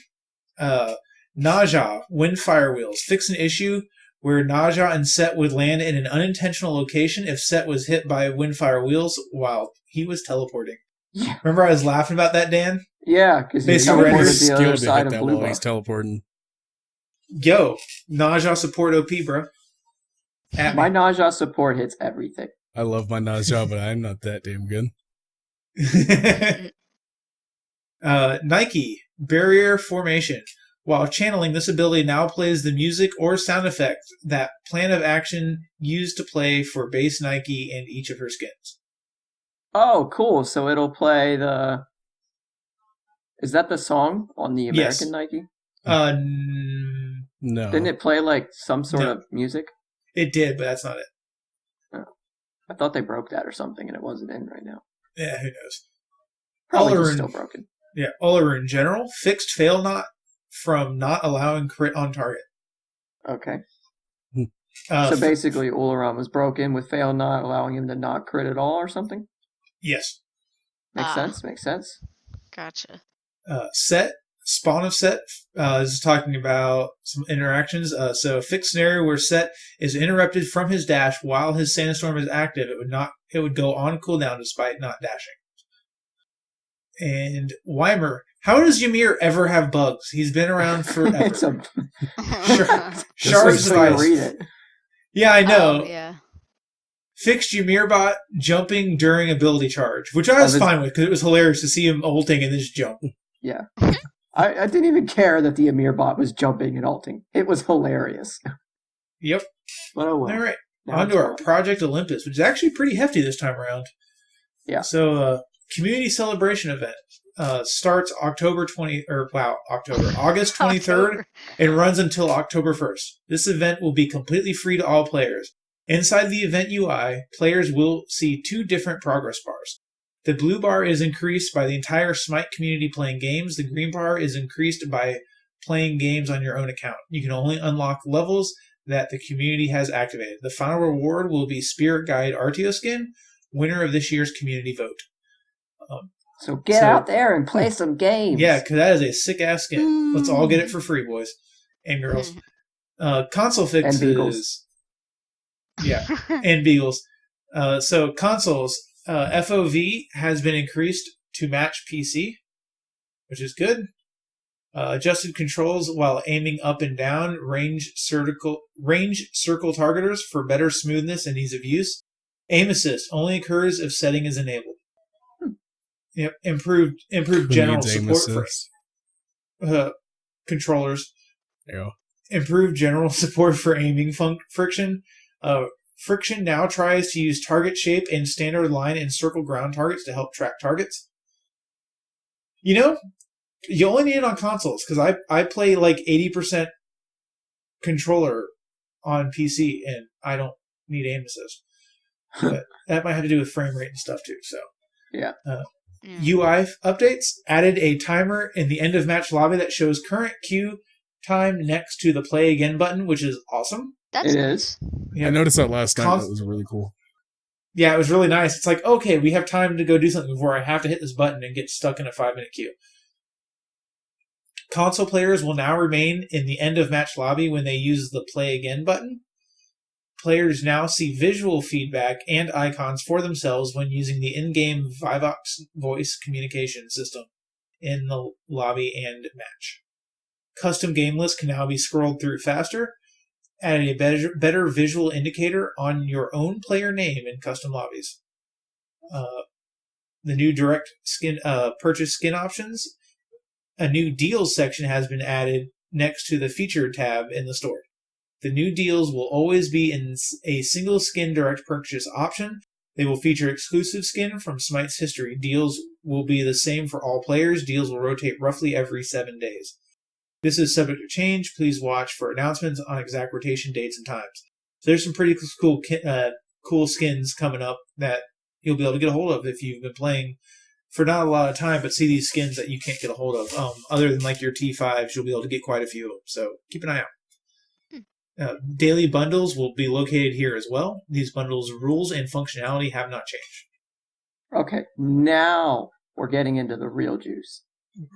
Naja, wind fire wheels. Fix an issue where Naja and Set would land in an unintentional location if Set was hit by windfire wheels while he was teleporting. Yeah. Remember I was laughing about that, Dan? Yeah, because he's Basically, teleported he's the other skilled to side hit of that blue while buff. he's teleporting. Yo, Naja support OP, bro. My Naja support hits everything. I love my Naja, but I'm not that damn good. Nike, barrier formation. While channeling, this ability now plays the music or sound effect that plan of action used to play for base Nike and each of her skins. Oh, cool. So it'll play the... Is that the song on the American Yes. Nike? No. Didn't it play like some sort of music? It did, but that's not it. I thought they broke that or something and it wasn't in right now. Yeah, who knows? Probably Ullr just in- still broken. Yeah, Ullr in general, fixed fail not from not allowing crit on target. Okay. Uh, So basically Ullr was broken with fail not allowing him to not crit at all or something? yes. Makes Ah. sense, makes sense. Gotcha. Set, spawn of Set, this is talking about some interactions. So a fixed scenario where Set is interrupted from his dash while his Sandstorm is active, it would go on cooldown despite not dashing. And Weimer, how does Ymir ever have bugs? He's been around forever. It's a Shard's so you device. read it. Yeah, I know. Oh, yeah. Fixed Ymir bot jumping during ability charge, which I was fine with because it was hilarious to see him ulting and then just jump. Yeah. I didn't even care that the Amir bot was jumping and ulting. It was hilarious. Yep. But oh well. All right. Now On it's to our gone. Project Olympus, which is actually pretty hefty this time around. Yeah. So, community celebration event starts August 23rd October. and runs until October 1st. This event will be completely free to all players. Inside the event UI, players will see 2 different progress bars. The blue bar is increased by the entire Smite community playing games. The green bar is increased by playing games on your own account. You can only unlock levels that the community has activated. The final reward will be Spirit Guide Artio skin, winner of this year's community vote. So get out there and play some games. Yeah, because that is a sick-ass skin. Let's all get it for free, boys and girls. Console fixes... And beagles. Yeah, and beagles. So consoles, FOV has been increased to match PC, which is good. Adjusted controls while aiming up and down. Range circle targeters for better smoothness and ease of use. Aim assist only occurs if setting is enabled. Yep. Improved Who general needs aim support assist? for controllers. Yeah. Improved general support for aiming friction. Friction now tries to use target shape and standard line and circle ground targets to help track targets. You know, you only need it on consoles, because I play like 80% controller on PC, and I don't need aim assist. But that might have to do with frame rate and stuff too. So Yeah. UI updates added a timer in the end of match lobby that shows current queue time next to the play again button, which is awesome. That's It nice. is. Yeah. I noticed that last night. That was really cool. Yeah, it was really nice. It's like, okay, we have time to go do something before I have to hit this button and get stuck in a 5-minute queue. Console players will now remain in the end of match lobby when they use the play again button. Players now see visual feedback and icons for themselves when using the in-game Vivox voice communication system in the lobby and match. Custom game lists can now be scrolled through faster, adding a better visual indicator on your own player name in custom lobbies. The new direct skin purchase skin options. A new deals section has been added next to the featured tab in the store. The new deals will always be in a single skin direct purchase option. They will feature exclusive skin from Smite's history. Deals will be the same for all players. Deals will rotate roughly every 7 days. This is subject to change. Please watch for announcements on exact rotation dates and times. So there's some pretty cool skins coming up that you'll be able to get a hold of if you've been playing for not a lot of time, but see these skins that you can't get a hold of. Other than like your T5s, you'll be able to get quite a few of them. So keep an eye out. Daily bundles will be located here as well. These bundles' rules and functionality have not changed. Okay, now we're getting into the real juice.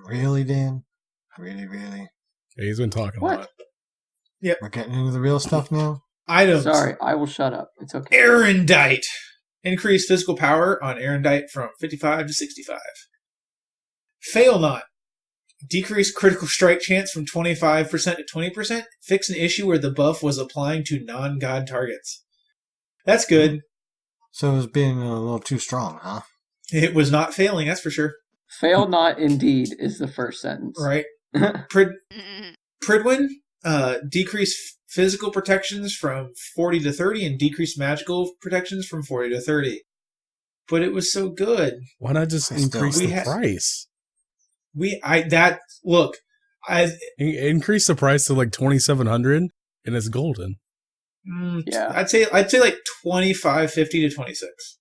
Really, Dan? Really? Yeah, he's been talking What? a lot. We're getting into the real stuff now? Items. Sorry, I will shut up. It's okay. Erendite. Increase physical power on Erendite from 55 to 65. Fail Not. Decrease critical strike chance from 25% to 20%. Fix an issue where the buff was applying to non-god targets. That's good. So it was being a little too strong, huh? It was not failing, that's for sure. Fail not indeed is the first sentence. Right. Pridwin. Decrease physical protections from 40 to 30 and decrease magical protections from 40 to 30. But it was so good. Why not just increase the price? Increase the price to like 2,700 and it's golden. Yeah, I'd say like 25.50 to 26.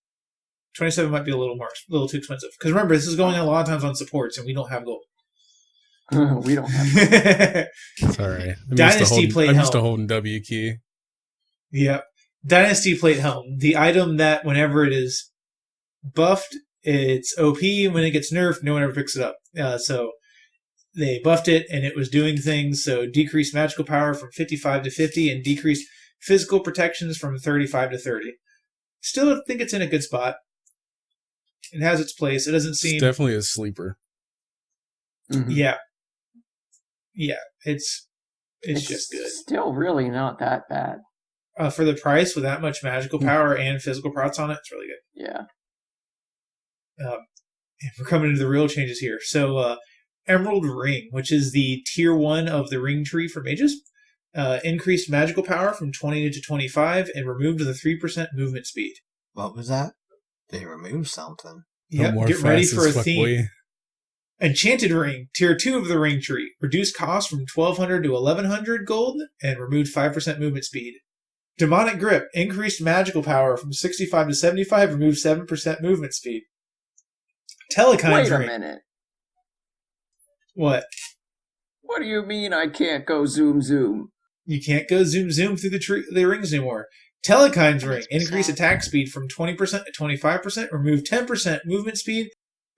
27 might be a little too expensive. Because remember, this is going a lot of times on supports, and we don't have gold. We don't have. Sorry, Dynasty plate helm. I'm used to holding W key. Yep, Dynasty plate helm. The item that whenever it is buffed, it's OP. When it gets nerfed, no one ever picks it up. So they buffed it, and it was doing things. So decreased magical power from 55 to 50, and decreased physical protections from 35 to 30. Still think it's in a good spot. It has its place. It doesn't seem... It's definitely a sleeper. Mm-hmm. Yeah. Yeah, it's just good. Still really not that bad. For the price, with that much magical power and physical procs on it, it's really good. Yeah. We're coming into the real changes here. So, Emerald Ring, which is the tier 1 of the ring tree for mages, increased magical power from 20 to 25 and removed the 3% movement speed. What was that? They removed something. Yeah, get ready for a theme. Boy. Enchanted Ring, tier 2 of the ring tree, reduced cost from 1,200 to 1,100 gold and removed 5% movement speed. Demonic Grip, increased magical power from 65 to 75, removed 7% movement speed. Telekine's Ring. Wait a minute. What? What do you mean I can't go zoom zoom? You can't go zoom zoom through the rings anymore. Telekine's Ring, increase attack speed from 20% to 25%, remove 10% movement speed.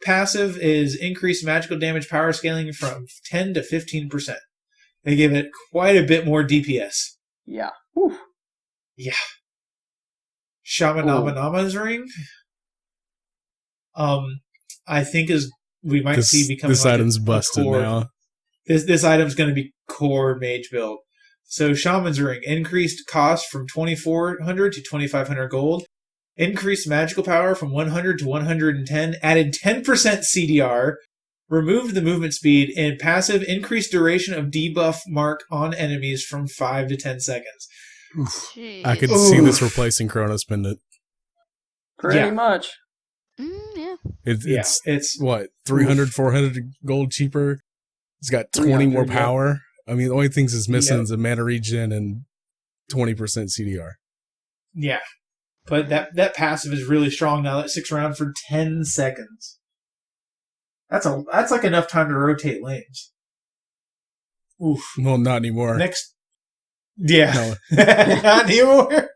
Passive is increased magical damage power scaling from 10 to 15%. They give it quite a bit more DPS. Yeah. Whew. Yeah. Shamanama's Ring. I think we might see becoming this item's busted now. This item's going to be core mage build. So Shaman's Ring, increased cost from 2,400 to 2,500 gold. Increased magical power from 100 to 110. Added 10% CDR. Removed the movement speed. And passive, increased duration of debuff mark on enemies from 5 to 10 seconds. Jeez. I could see this replacing Chronos Pendant. Pretty much. Yeah. It's what, 300, 400 gold cheaper? It's got 20 more 300, yeah. power. I mean, the only things it's missing is a mana regen and 20% CDR. Yeah. But that passive is really strong now. That sticks around for 10 seconds. That's like enough time to rotate lanes. Oof. Well, not anymore. Next. Yeah. No. Not anymore.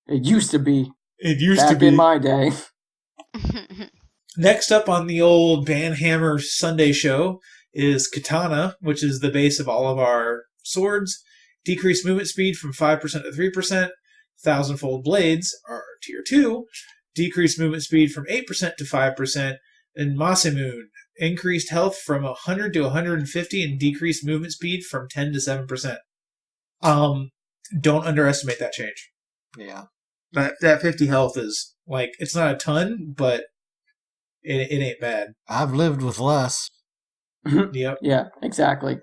It used to be. It used Back to be. in my day. Next up on the old Banhammer Sunday show is Katana, which is the base of all of our swords. Decreased movement speed from 5% to 3%. Thousandfold Blades are tier 2. Decreased movement speed from 8% to 5%. And Masamune, increased health from 100 to 150 and decreased movement speed from 10 to 7%. Don't underestimate that change. Yeah. That 50 health is, like, it's not a ton, but it ain't bad. I've lived with less. Yep. Yeah, exactly.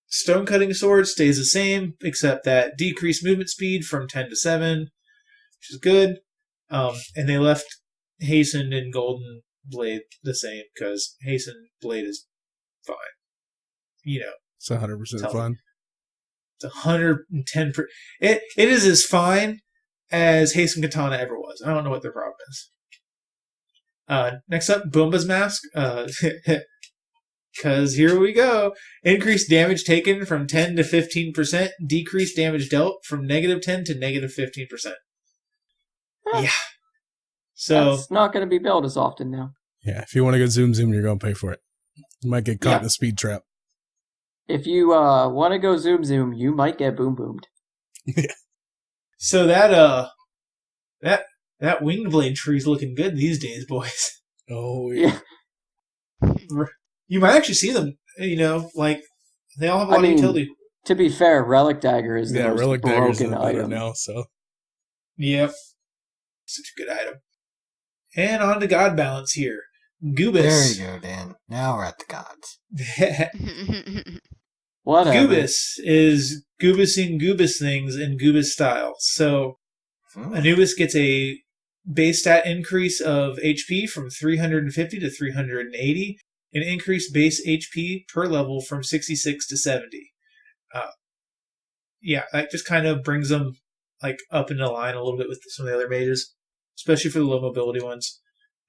Stone Cutting Sword stays the same, except that decreased movement speed from 10 to 7, which is good. And they left Hastened and Golden Blade the same, because Hastened Blade is fine. You know. It's 100% fun. It's 110%. It is as fine as Hastened Katana ever was. I don't know what their problem is. Next up, Boomba's Mask. Because here we go. Increased damage taken from 10 to 15%. Decreased damage dealt from -10 to -15%. Yeah. So That's not going to be built as often now. Yeah, if you want to go zoom, you're going to pay for it. You might get caught in a speed trap. If you want to go zoom, you might get boomed. So that winged blade tree's looking good these days, boys. Oh, yeah. You might actually see them, you know, like, they all have a lot of utility. To be fair, Relic Dagger is the most Relic Dagger's broken item now, so. Yep. Such a good item. And on to God Balance here. Goobus. There you go, Dan. Now we're at the gods. Whatever. Goobus is goobusing Goobus things in Goobus style. So Anubis gets a base stat increase of HP from 350 to 380, and increased base HP per level from 66 to 70. Yeah, that just kind of brings them like up into line a little bit with some of the other mages, especially for the low mobility ones.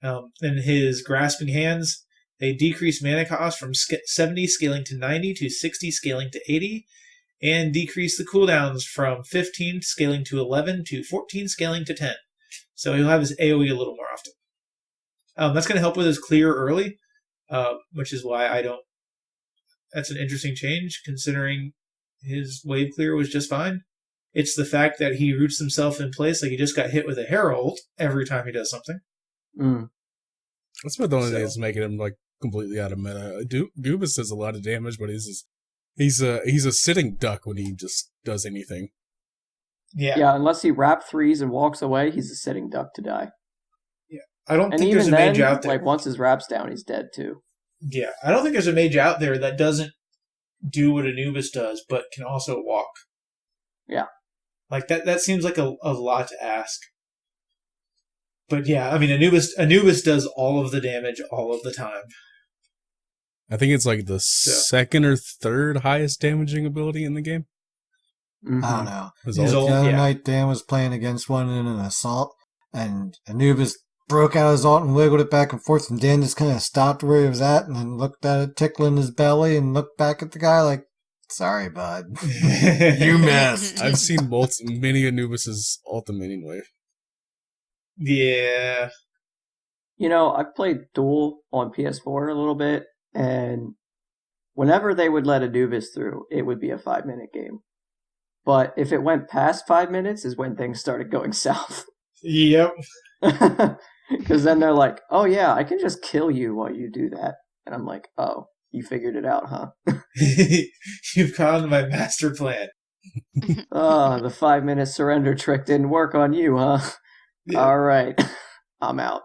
And his Grasping Hands, they decrease mana cost from 70 scaling to 90 to 60 scaling to 80, and decrease the cooldowns from 15 scaling to 11 to 14 scaling to 10. So he'll have his AoE a little more often. That's going to help with his clear early, which is why I don't... That's an interesting change, considering his wave clear was just fine. It's the fact that he roots himself in place like he just got hit with a Herald every time he does something. That's about the only thing that's making him like completely out of meta. Goobus does a lot of damage, but he's a sitting duck when he just does anything. Yeah, unless he wrap threes and walks away, he's a sitting duck to die. Yeah, I don't think even there's a then, mage out there. like once his wrap's down, he's dead too. Yeah, I don't think there's a mage out there that doesn't do what Anubis does, but can also walk. Yeah. Like that seems like a lot to ask. But yeah, I mean, Anubis does all of the damage all of the time. I think it's like the second or third highest damaging ability in the game. Mm-hmm. I don't know. His The ult, other yeah. night, Dan was playing against one in an assault, and Anubis broke out his ult and wiggled it back and forth, and Dan just kind of stopped where he was at and then looked at it tickling his belly and looked back at the guy like, sorry, bud. You missed. I've seen many Anubis's ultimating wave. Yeah. You know, I played Duel on PS4 a little bit, and whenever they would let Anubis through, it would be a 5-minute game. But if it went past 5 minutes is when things started going south. Yep. Because then they're like, oh yeah, I can just kill you while you do that. And I'm like, oh, You figured it out, huh? You've caught on to my master plan. The 5-minute surrender trick didn't work on you, huh? Yeah. All right. I'm out.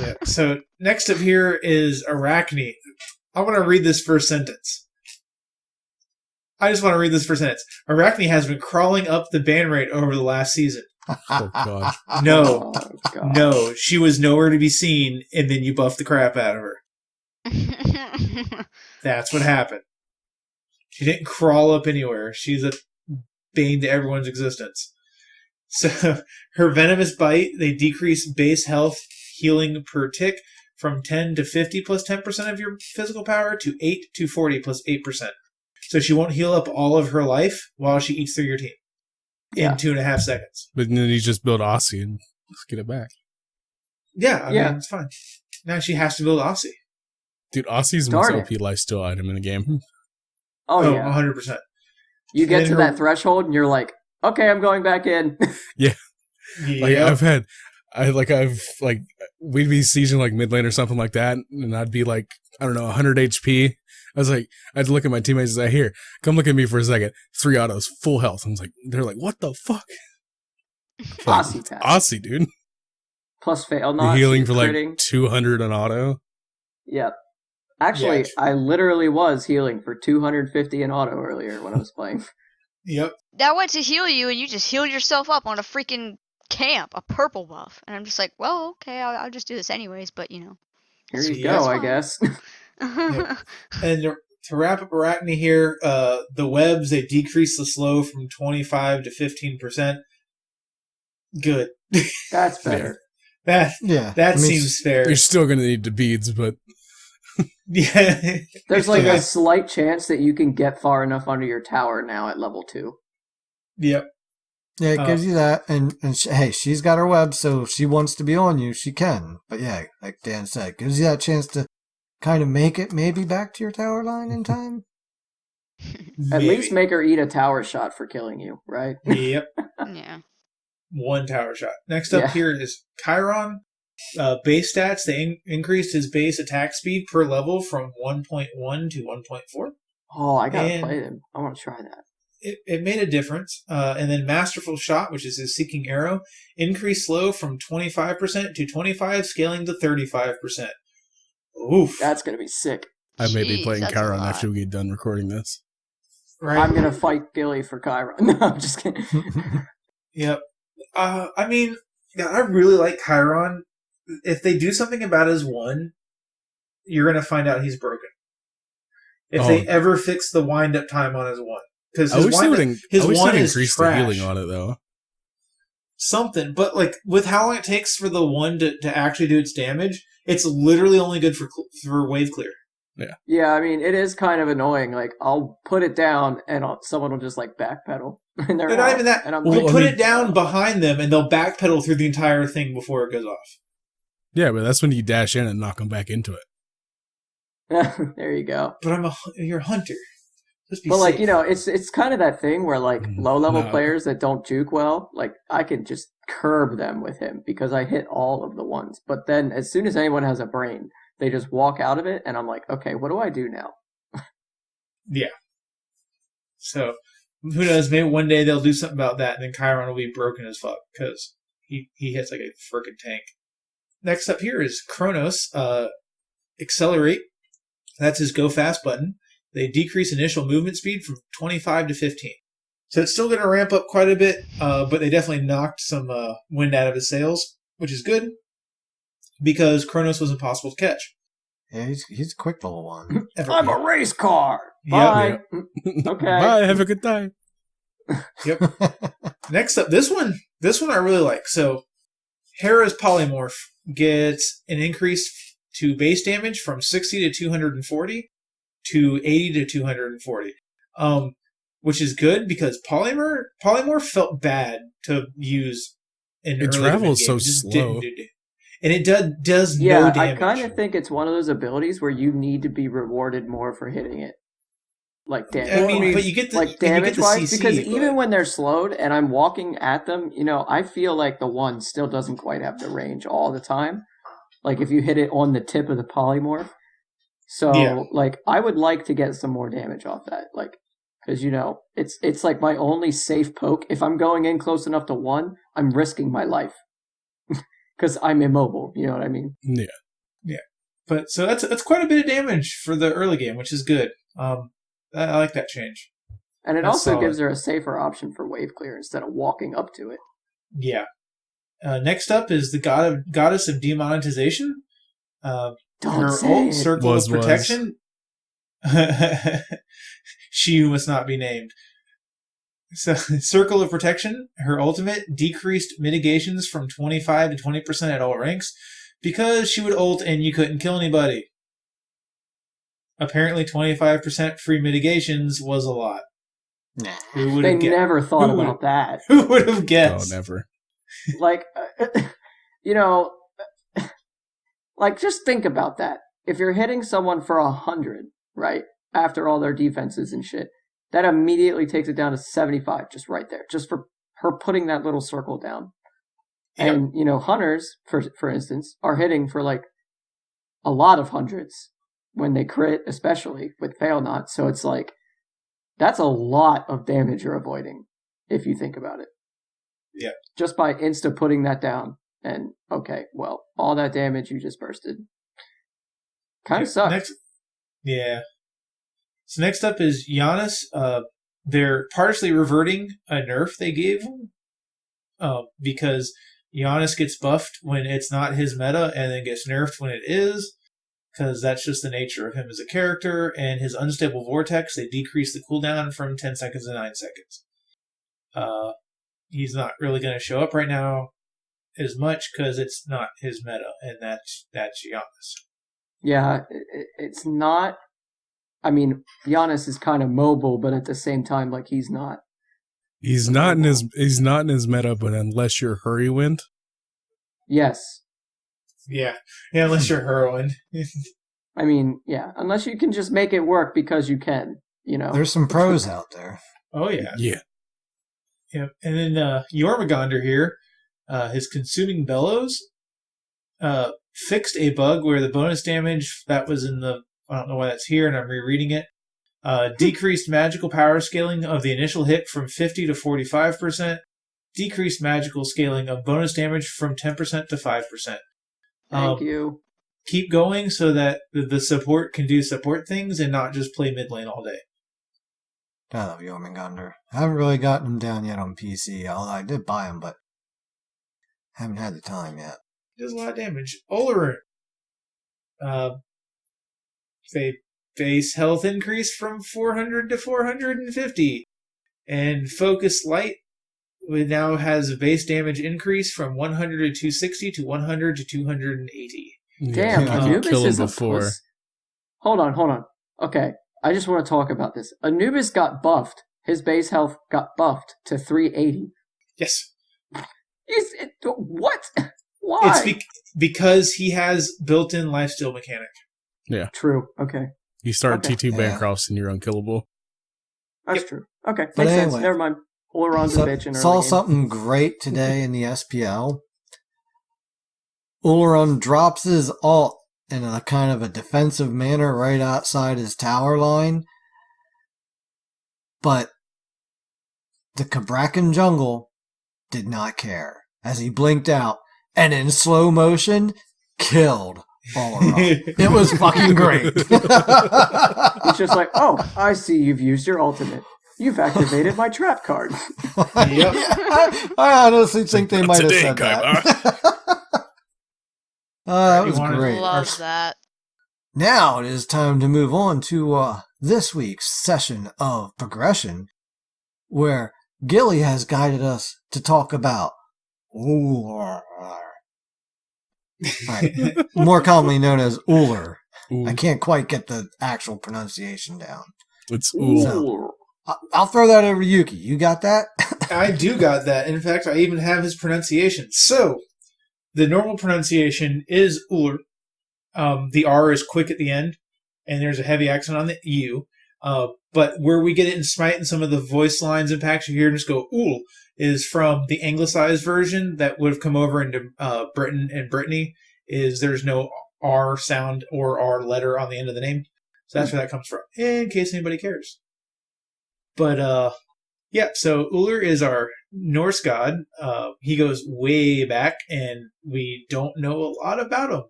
Yeah. So next up here is Arachne. I want to read this first sentence. Arachne has been crawling up the ban rate over the last season. Oh god. No, Oh, God. no, she was nowhere to be seen, and then you buffed the crap out of her. That's what happened. She didn't crawl up anywhere. She's a bane to everyone's existence. So her venomous bite, they decrease base health healing per tick from 10 to 50 plus 10% of your physical power to 8 to 40 plus 8%. So she won't heal up all of her life while she eats through your team in 2.5 seconds. But then you just build Aussie and just get it back. Yeah, I mean, it's fine. Now she has to build Aussie. Dude, Aussie's the most Darn OP lifesteal item in the game. Oh, yeah. 100%. You get And to her- that threshold and you're like, okay, I'm going back in. Yeah. Like Yeah. we'd be sieging like mid lane or something like that, and I'd be like, I don't know, 100 HP. I was like, I'd look at my teammates and say, here, come look at me for a second. 3 autos, full health. I was like, they're like, what the fuck? Like, Aussie pass. Aussie, dude. Plus fail The not. healing for like critting. 200 on auto. Yep. Actually, Yeah. I literally was healing for 250 in auto earlier when I was playing. Yep. That went to heal you, and you just healed yourself up on a freaking camp, a purple buff. And I'm just like, well, okay, I'll just do this anyways, but you know. Here you Yeah. go, I fine. guess. And to wrap up Arachne here, the webs, they decrease the slow from 25 to 15%. Good. That's better. That Yeah. that I mean, seems fair. You're still going to need the beads, but Yeah. There's like Yeah. a slight chance that you can get far enough under your tower now at level 2. Yep. Yeah, it gives you that. And hey, she's got her web, so if she wants to be on you, she can. But yeah, like Dan said, it gives you that chance to kind of make it maybe back to your tower line in time. At least make her eat a tower shot for killing you, right? Yep. Yeah. One tower shot. Next up Yeah. here is Chiron. Base stats, they increased his base attack speed per level from 1.1 to 1.4. Oh, I gotta And- play them. I want to try that. It made a difference. And then Masterful Shot, which is his Seeking Arrow, increased slow from 25% to 25, scaling to 35%. Oof. That's gonna be sick. I may be Jeez, playing that's a Chiron lot. after we get done recording this. Right. I'm gonna fight Gilly for Chiron. No, I'm just kidding. Yep. I mean, yeah, I really like Chiron. If they do something about his one, you're going to find out he's broken. If they ever fix the wind-up time on his one. Because I his wish they wind-up, would his one is increase the trash. healing on it, though. Something. But like with how long it takes for the one to actually do its damage, it's literally only good for wave clear. Yeah, I mean, it is kind of annoying. Like, I'll put it down, and someone will just like backpedal, and they're And not out. even that. And I'm We'll like, put I mean- it down behind them, and they'll backpedal through the entire thing before it goes off. Yeah, but that's when you dash in and knock them back into it. there you go. But you're a hunter. Just be But like, safe. you know, it's kind of that thing where like low level No. players that don't juke well, like I can just curb them with him because I hit all of the ones. But then as soon as anyone has a brain, they just walk out of it, and I'm like, okay, what do I do now? Yeah. So, who knows? Maybe one day they'll do something about that, and then Chiron will be broken as fuck because he hits like a freaking tank. Next up here is Kronos. Accelerate. That's his go fast button. They decrease initial movement speed from 25 to 15. So it's still going to ramp up quite a bit, but they definitely knocked some wind out of his sails, which is good because Kronos was impossible to catch. Yeah, he's a quick little one. I'm a race car. Yep. Bye. Okay. Bye, have a good time. Next up, this one I really like. So Hera's polymorph gets an increase to base damage from 60 to 240 to 80 to 240. Which is good because polymorph felt bad to use in It early travels game. so It just slow. didn't do- and it does Yeah, no I damage. kind of think it's one of those abilities where you need to be rewarded more for hitting it. Like damage. I mean, but you get the like you get damage the wise, CC, because but- even when they're slowed and I'm walking at them, you know, I feel like the one still doesn't quite have the range all the time. Like if you hit it on the tip of the polymorph. So Yeah. like I would like to get some more damage off that, like because it's like my only safe poke. If I'm going in close enough to 1, I'm risking my life because I'm immobile. You know what I mean? Yeah. But so that's quite a bit of damage for the early game, which is good. I like that change. And it That's also solid. gives her a safer option for wave clear instead of walking up to it. Yeah. Next up is the goddess of demonetization. Don't Her say ult, it. circle Was. of protection. She who must not be named. So, circle of protection. Her ultimate decreased mitigations from 25 to 20% at all ranks because she would ult and you couldn't kill anybody. Apparently, 25% free mitigations was a lot. Nah. Who would They have guessed? never thought about that. Who would have Oh, guessed? never. Like, you know, like just think about that. If you're hitting someone for 100, right, after all their defenses and shit, that immediately takes it down to 75, just right there, just for her putting that little circle down. Yep. And hunters, for instance, are hitting for like a lot of hundreds when they crit, especially with fail not. So it's like that's a lot of damage you're avoiding if you think about it. Yeah. Just by insta putting that down, and okay, well, all that damage you just bursted kind of sucks. So next up is Giannis. They're partially reverting a nerf they gave him because Giannis gets buffed when it's not his meta and then gets nerfed when it is, because that's just the nature of him as a character. And his unstable vortex, they decrease the cooldown from 10 seconds to 9 seconds. He's not really going to show up right now as much because it's not his meta, and that's Giannis. Yeah, it's not. I mean, Giannis is kind of mobile, but at the same time, like he's not. He's not in his meta, but unless you're hurry wind. Yes. Yeah, unless you're heroin. I mean, yeah, unless you can just make it work because you can, There's some pros out there. Oh yeah. Yeah. Yep. And then Jormungandr here, his consuming bellows fixed a bug where the bonus damage that was in the, I don't know why that's here, and I'm rereading it. Decreased magical power scaling of the initial hit from 50 to 45%. Decreased magical scaling of bonus damage from 10% to 5%. Thank you. Keep going so that the support can do support things and not just play mid lane all day. I love Jormungandr. I haven't really gotten him down yet on PC, although I did buy him, but haven't had the time yet. Does a lot of damage. Ullr. Base health increase from 400 to 450. And Focus Light now has a base damage increase from 100 to 260 to 100 to 280. Damn, Yeah, Anubis kill him is a before. puss. Hold on. Okay, I just want to talk about this. Anubis got buffed. His base health got buffed to 380. Yes. What? Why? It's because he has built-in lifesteal mechanic. Yeah. True. Okay. You start Okay. T2 Yeah. Bancrofts and you're unkillable. That's true. Okay. But Makes sense. anyway, Never mind. Ullr's a bitch in early saw game. something great today in the SPL. Ullr drops his ult in a kind of a defensive manner right outside his tower line. But the Kabrakan jungle did not care as he blinked out and in slow motion killed Ullr. It was fucking great. It's just like, oh, I see you've used your ultimate. You've activated my trap card. Yep. I honestly think they might have Today, said that. Kaiba. That was You wanted- great. Love that. Now it is time to move on to this week's session of progression, where Gilly has guided us to talk about Ullr. Right. More commonly known as Ullr. Ooh, I can't quite get the actual pronunciation down. it's ooh. So- I'll throw that over to Yuki. You got that? I do got that. In fact, I even have his pronunciation. So, the normal pronunciation is Ullr. The R is quick at the end, and there's a heavy accent on the U. But where we get it in Smite and some of the voice lines and packs you hear just go Ull is from the anglicized version that would have come over into Britain and Brittany. Is there's no R sound or R letter on the end of the name. So that's where that comes from, in case anybody cares. But, yeah, so Ullr is our Norse god. He goes way back, and we don't know a lot about him.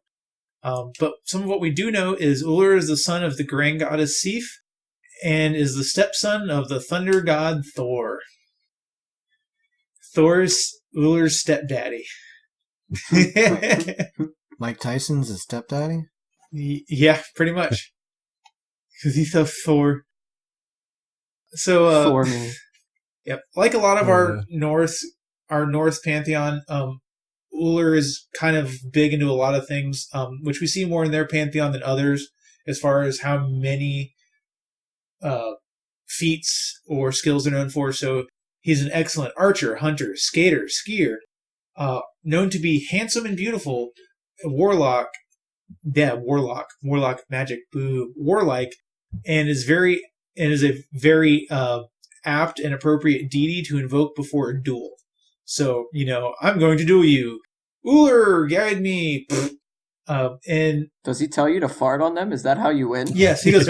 But some of what we do know is Ullr is the son of the grand goddess Sif, and is the stepson of the thunder god Thor. Thor's Ullr's stepdaddy. Mike Tyson's his stepdaddy? Yeah, pretty much. Because he's a Thor. So, For me. yep. Like a lot of our Norse pantheon, Ullr is kind of big into a lot of things, which we see more in their pantheon than others, as far as how many feats or skills they're known for. So he's an excellent archer, hunter, skater, skier, known to be handsome and beautiful, warlock, magic, boo, warlike, and is a very apt and appropriate deity to invoke before a duel. So, I'm going to duel you. Ullr, guide me. And Does he tell you to fart on them? Is that how you win? yes, he goes,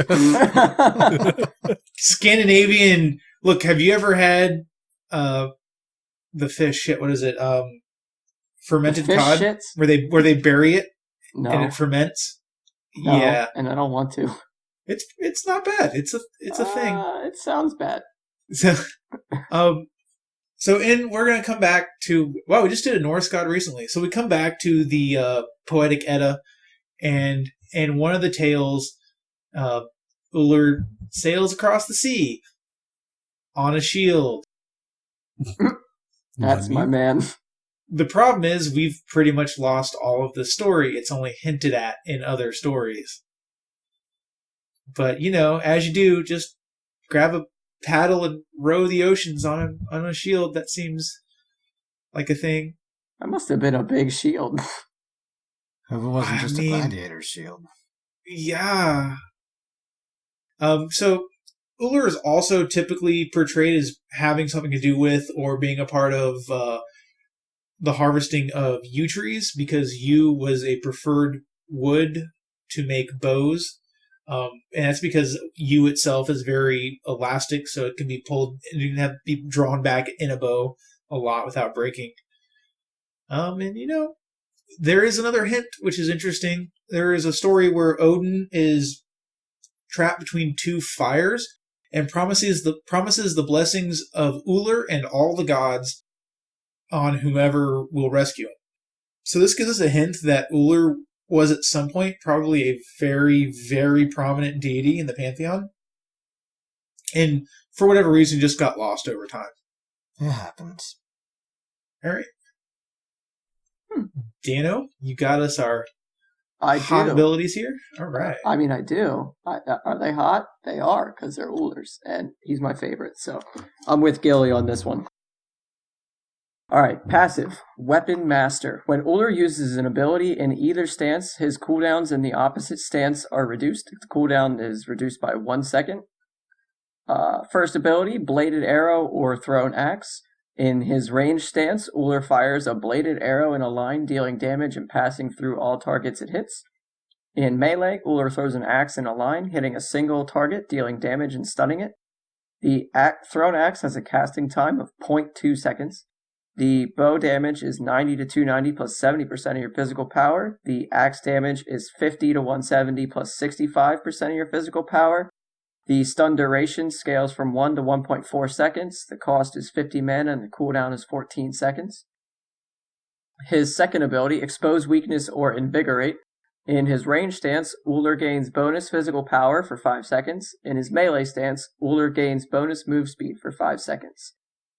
Scandinavian. Look, have you ever had the fish shit? What is it? Fermented fish cod, shits? where they bury it No. and it ferments. No, Yeah, and I don't want to. it's not bad. It's a thing. It sounds bad. So, we're gonna come back to. Wow, we just did a Norse god recently. So we come back to the Poetic Edda, and one of the tales, Ullr sails across the sea on a shield. That's my man. The problem is we've pretty much lost all of the story. It's only hinted at in other stories. But, as you do, just grab a paddle and row the oceans on a shield. That seems like a thing. That must have been a big shield. If it wasn't just a gladiator's shield. Yeah. So Ullr is also typically portrayed as having something to do with or being a part of the harvesting of yew trees, because yew was a preferred wood to make bows. And that's because yew itself is very elastic, so it can be pulled and you can have be drawn back in a bow a lot without breaking. And there is another hint which is interesting. There is a story where Odin is trapped between two fires and promises the blessings of Ullr and all the gods on whomever will rescue him. So this gives us a hint that Ullr was at some point probably a very, very prominent deity in the pantheon, and for whatever reason just got lost over time. It happens. All right. Dano, you got us our I hot do. abilities here? All right. I mean, I do. Are they hot? They are, because they're Ullrs, and he's my favorite. So I'm with Gilly on this one. All right, passive, Weapon Master. When Ullr uses an ability in either stance, his cooldowns in the opposite stance are reduced. The cooldown is reduced by 1 second. First ability, Bladed Arrow or Thrown Axe. In his range stance, Ullr fires a bladed arrow in a line, dealing damage and passing through all targets it hits. In melee, Ullr throws an axe in a line, hitting a single target, dealing damage and stunning it. The thrown axe has a casting time of 0.2 seconds. The bow damage is 90 to 290 plus 70% of your physical power. The axe damage is 50 to 170 plus 65% of your physical power. The stun duration scales from 1 to 1.4 seconds. The cost is 50 mana and the cooldown is 14 seconds. His second ability, Expose Weakness or Invigorate. In his range stance, Ullr gains bonus physical power for 5 seconds. In his melee stance, Ullr gains bonus move speed for 5 seconds.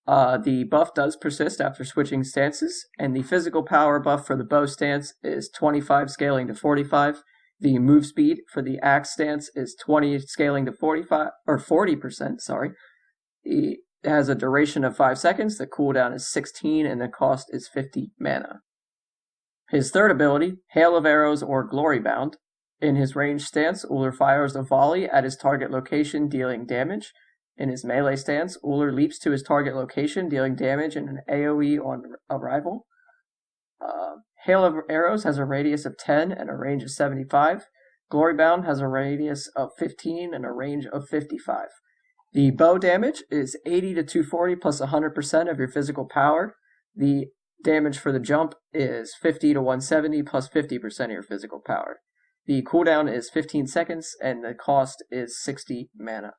The buff does persist after switching stances, and the physical power buff for the bow stance is 25 scaling to 45. The move speed for the axe stance is 20 scaling to 40%, sorry. It has a duration of 5 seconds, the cooldown is 16, and the cost is 50 mana. His third ability, Hail of Arrows or Glory Bound. In his range stance, Ullr fires a volley at his target location, dealing damage. In his melee stance, Ullr leaps to his target location, dealing damage and an AoE on arrival. Hail of Arrows has a radius of 10 and a range of 75. Glory Bound has a radius of 15 and a range of 55. The bow damage is 80 to 240 plus 100% of your physical power. The damage for the jump is 50 to 170 plus 50% of your physical power. The cooldown is 15 seconds and the cost is 60 mana.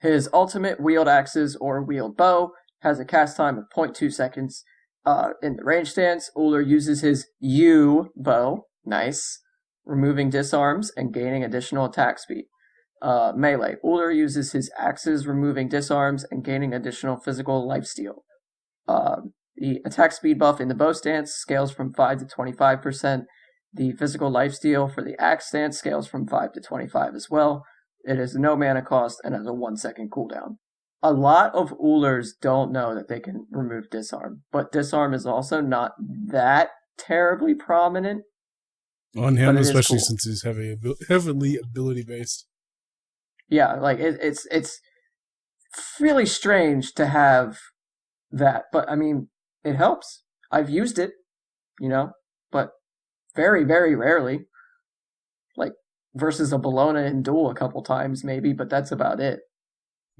His ultimate wheeled axes or wheeled bow has a cast time of 0.2 seconds. In the range stance, Ullr uses his U bow, nice, removing disarms and gaining additional attack speed. Melee, Ullr uses his axes, removing disarms and gaining additional physical lifesteal. The attack speed buff in the bow stance scales from 5 to 25%. The physical lifesteal for the axe stance scales from 5 to 25 as well. It has no mana cost and has a 1 second cooldown. A lot of Ullrs don't know that they can remove disarm, but disarm is also not that terribly prominent. On him, especially cool. since he's heavily ability based. Yeah, like it's really strange to have that, but I mean, it helps. I've used it, but very, very rarely. Like versus a Bologna in duel a couple times maybe, but that's about it.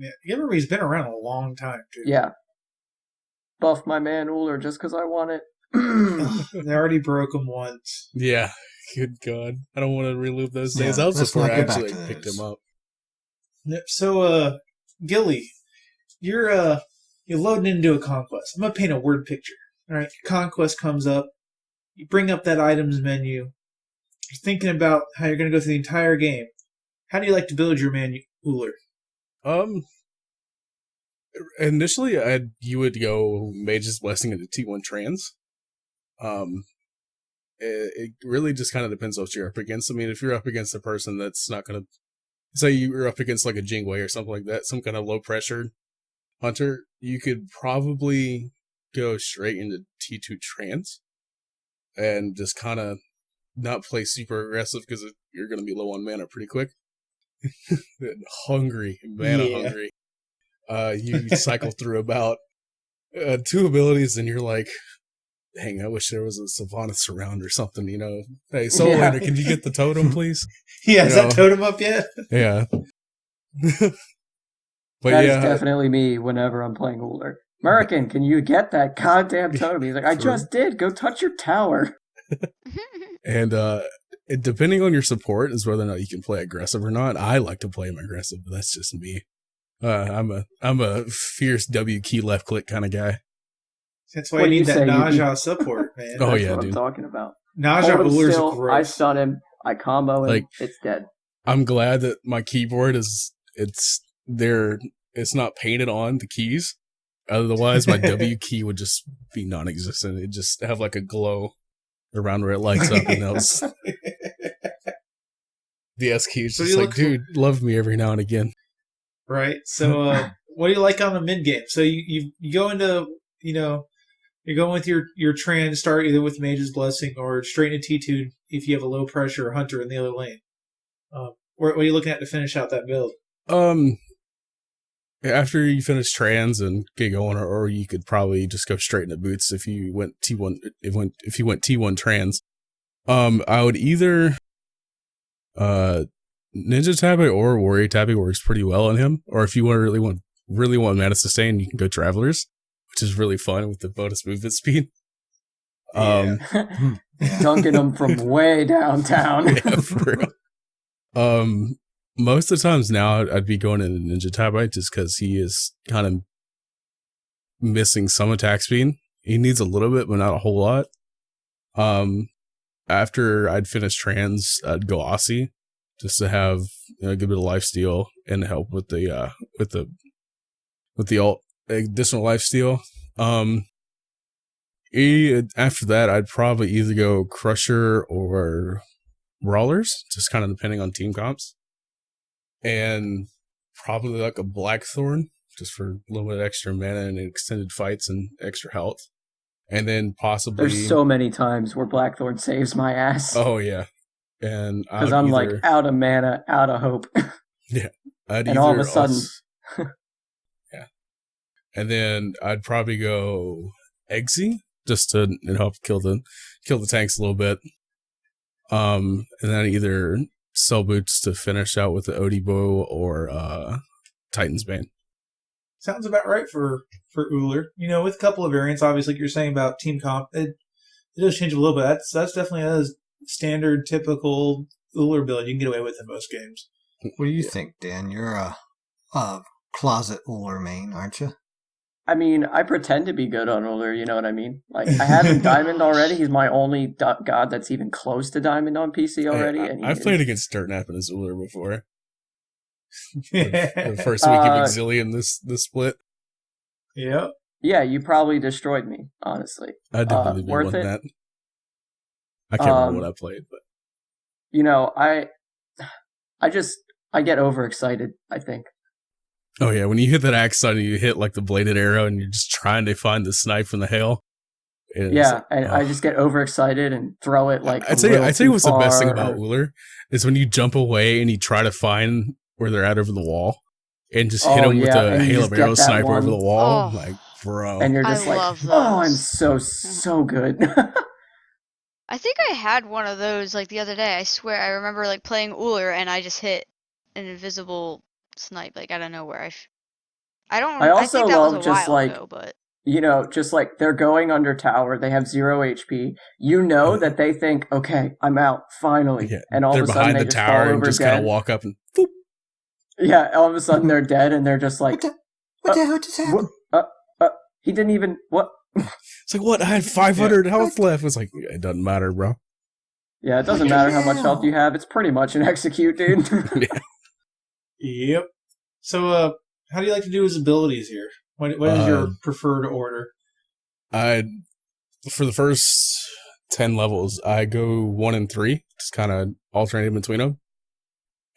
Yeah, Yammery's been around a long time, too. Yeah. Buff my man Ullr just because I want it. They already broke him once. Yeah, good God. I don't want to relive those days. Yeah, That was let's before not I get back actually to picked those. him up. So, Gilly, you're loading into a conquest. I'm going to paint a word picture. All right, conquest comes up. You bring up that items menu. You're thinking about how you're going to go through the entire game. How do you like to build your man Ullr? Initially, you would go Mage's Blessing into T1 Trans. It really just kind of depends what you're up against. I mean, if you're up against a person that's not going to, say you're up against like a Jingwei or something like that, some kind of low pressure hunter, you could probably go straight into T2 Trans and just kind of not play super aggressive because you're going to be low on mana pretty quick. Hungry. You cycle through about 2 abilities and you're like, dang, I wish there was a Sylvanas around or something, Hey, Soulander, can you get the totem, please? Yeah, is that totem up yet? Yeah. But that yeah, is definitely me whenever I'm playing Ullr. American, can you get that goddamn totem? He's like, I just did. Go touch your tower. And depending on your support is whether or not you can play aggressive or not. I like to play him aggressive, but that's just me. I'm a fierce W key left click kind of guy. That's why you need that Naja support, man. Oh, That's yeah, what dude. I'm talking about. Naja Ullr's gross. I stun him, I combo him, it's dead. I'm glad that my keyboard it's not painted on the keys. Otherwise, my W key would just be non-existent. It'd just have like a glow around where it lights up, and that was the S key is just like, dude, love me every now and again. Right. So, what do you like on the mid game? So you go into you're going with your trans start either with Mage's Blessing or straight into T2 if you have a low pressure hunter in the other lane. What are you looking at to finish out that build? After you finish trans and get going, or you could probably just go straight into boots if you went T1. If you went T1 trans, I would either Ninja Tabi or Warrior Tabi works pretty well on him. Or if you really want mana sustain, you can go Travelers, which is really fun with the bonus movement speed. Dunking them from way downtown. Yeah, for real. Most of the times now, I'd be going into Ninja Tabi just because he is kind of missing some attack speed. He needs a little bit, but not a whole lot. After I'd finish trans, I'd go Aussie just to have a good bit of lifesteal and help with the additional lifesteal. After that, I'd probably either go Crusher or Brawlers, just kind of depending on team comps. And probably like a Blackthorn, just for a little bit of extra mana and extended fights and extra health. And then possibly... There's so many times where Blackthorn saves my ass. Oh, yeah. And because I'm like out of mana, out of hope. Yeah. And all of a sudden... yeah. And then I'd probably go Eggsy, just to help kill the tanks a little bit. And then either sell boots to finish out with the Odie bow or Titan's Bane. Sounds about right for Ullr. With a couple of variants, obviously, like you're saying about team comp, it does change a little bit. That's definitely a standard, typical Ullr build you can get away with in most games. What do you think, Dan? You're a closet Ullr main, aren't you? I mean, I pretend to be good on Ullr, you know what I mean? Like, I have him Diamond already. He's my only god that's even close to Diamond on PC already. Hey, and I've played against Dirtnap and his Ullr before. The first week of Exillium in this split. Yep. Yeah, you probably destroyed me, honestly. I definitely worth won it. that. I can't remember what I played, but I get overexcited, I think. oh yeah, when you hit that axe on you hit like the bladed arrow and you're just trying to find the snipe from the hail. Yeah, and I just get overexcited and throw it like I'd say what's the best thing about Ullr is when you jump away and you try to find where they're at over the wall and just hit them with a hail of arrow sniper over the wall. Oh. Like, bro. And you're just I like, love oh, I'm those. so good. I think I had one of those like the other day. I swear I remember like playing Ullr and I just hit an invisible snipe like out of nowhere. I also think that was love a just while like ago, but just like they're going under tower, they have 0 HP. You know that they think, okay, I'm out, finally. Yeah, And all they're of a sudden behind they the just fall tower and over just kind dead. of walk up and boop. Yeah, all of a sudden they're dead and they're just like, What the hell just happened? he didn't even, what? It's like, what? I had 500 health left. It's like, it doesn't matter, bro. Yeah, it doesn't matter how much health you have. It's pretty much an execute, dude. Yeah. Yep. So, how do you like to do his abilities here? What is your preferred order? For the first 10 levels, I go 1 and 3, just kind of alternating between them.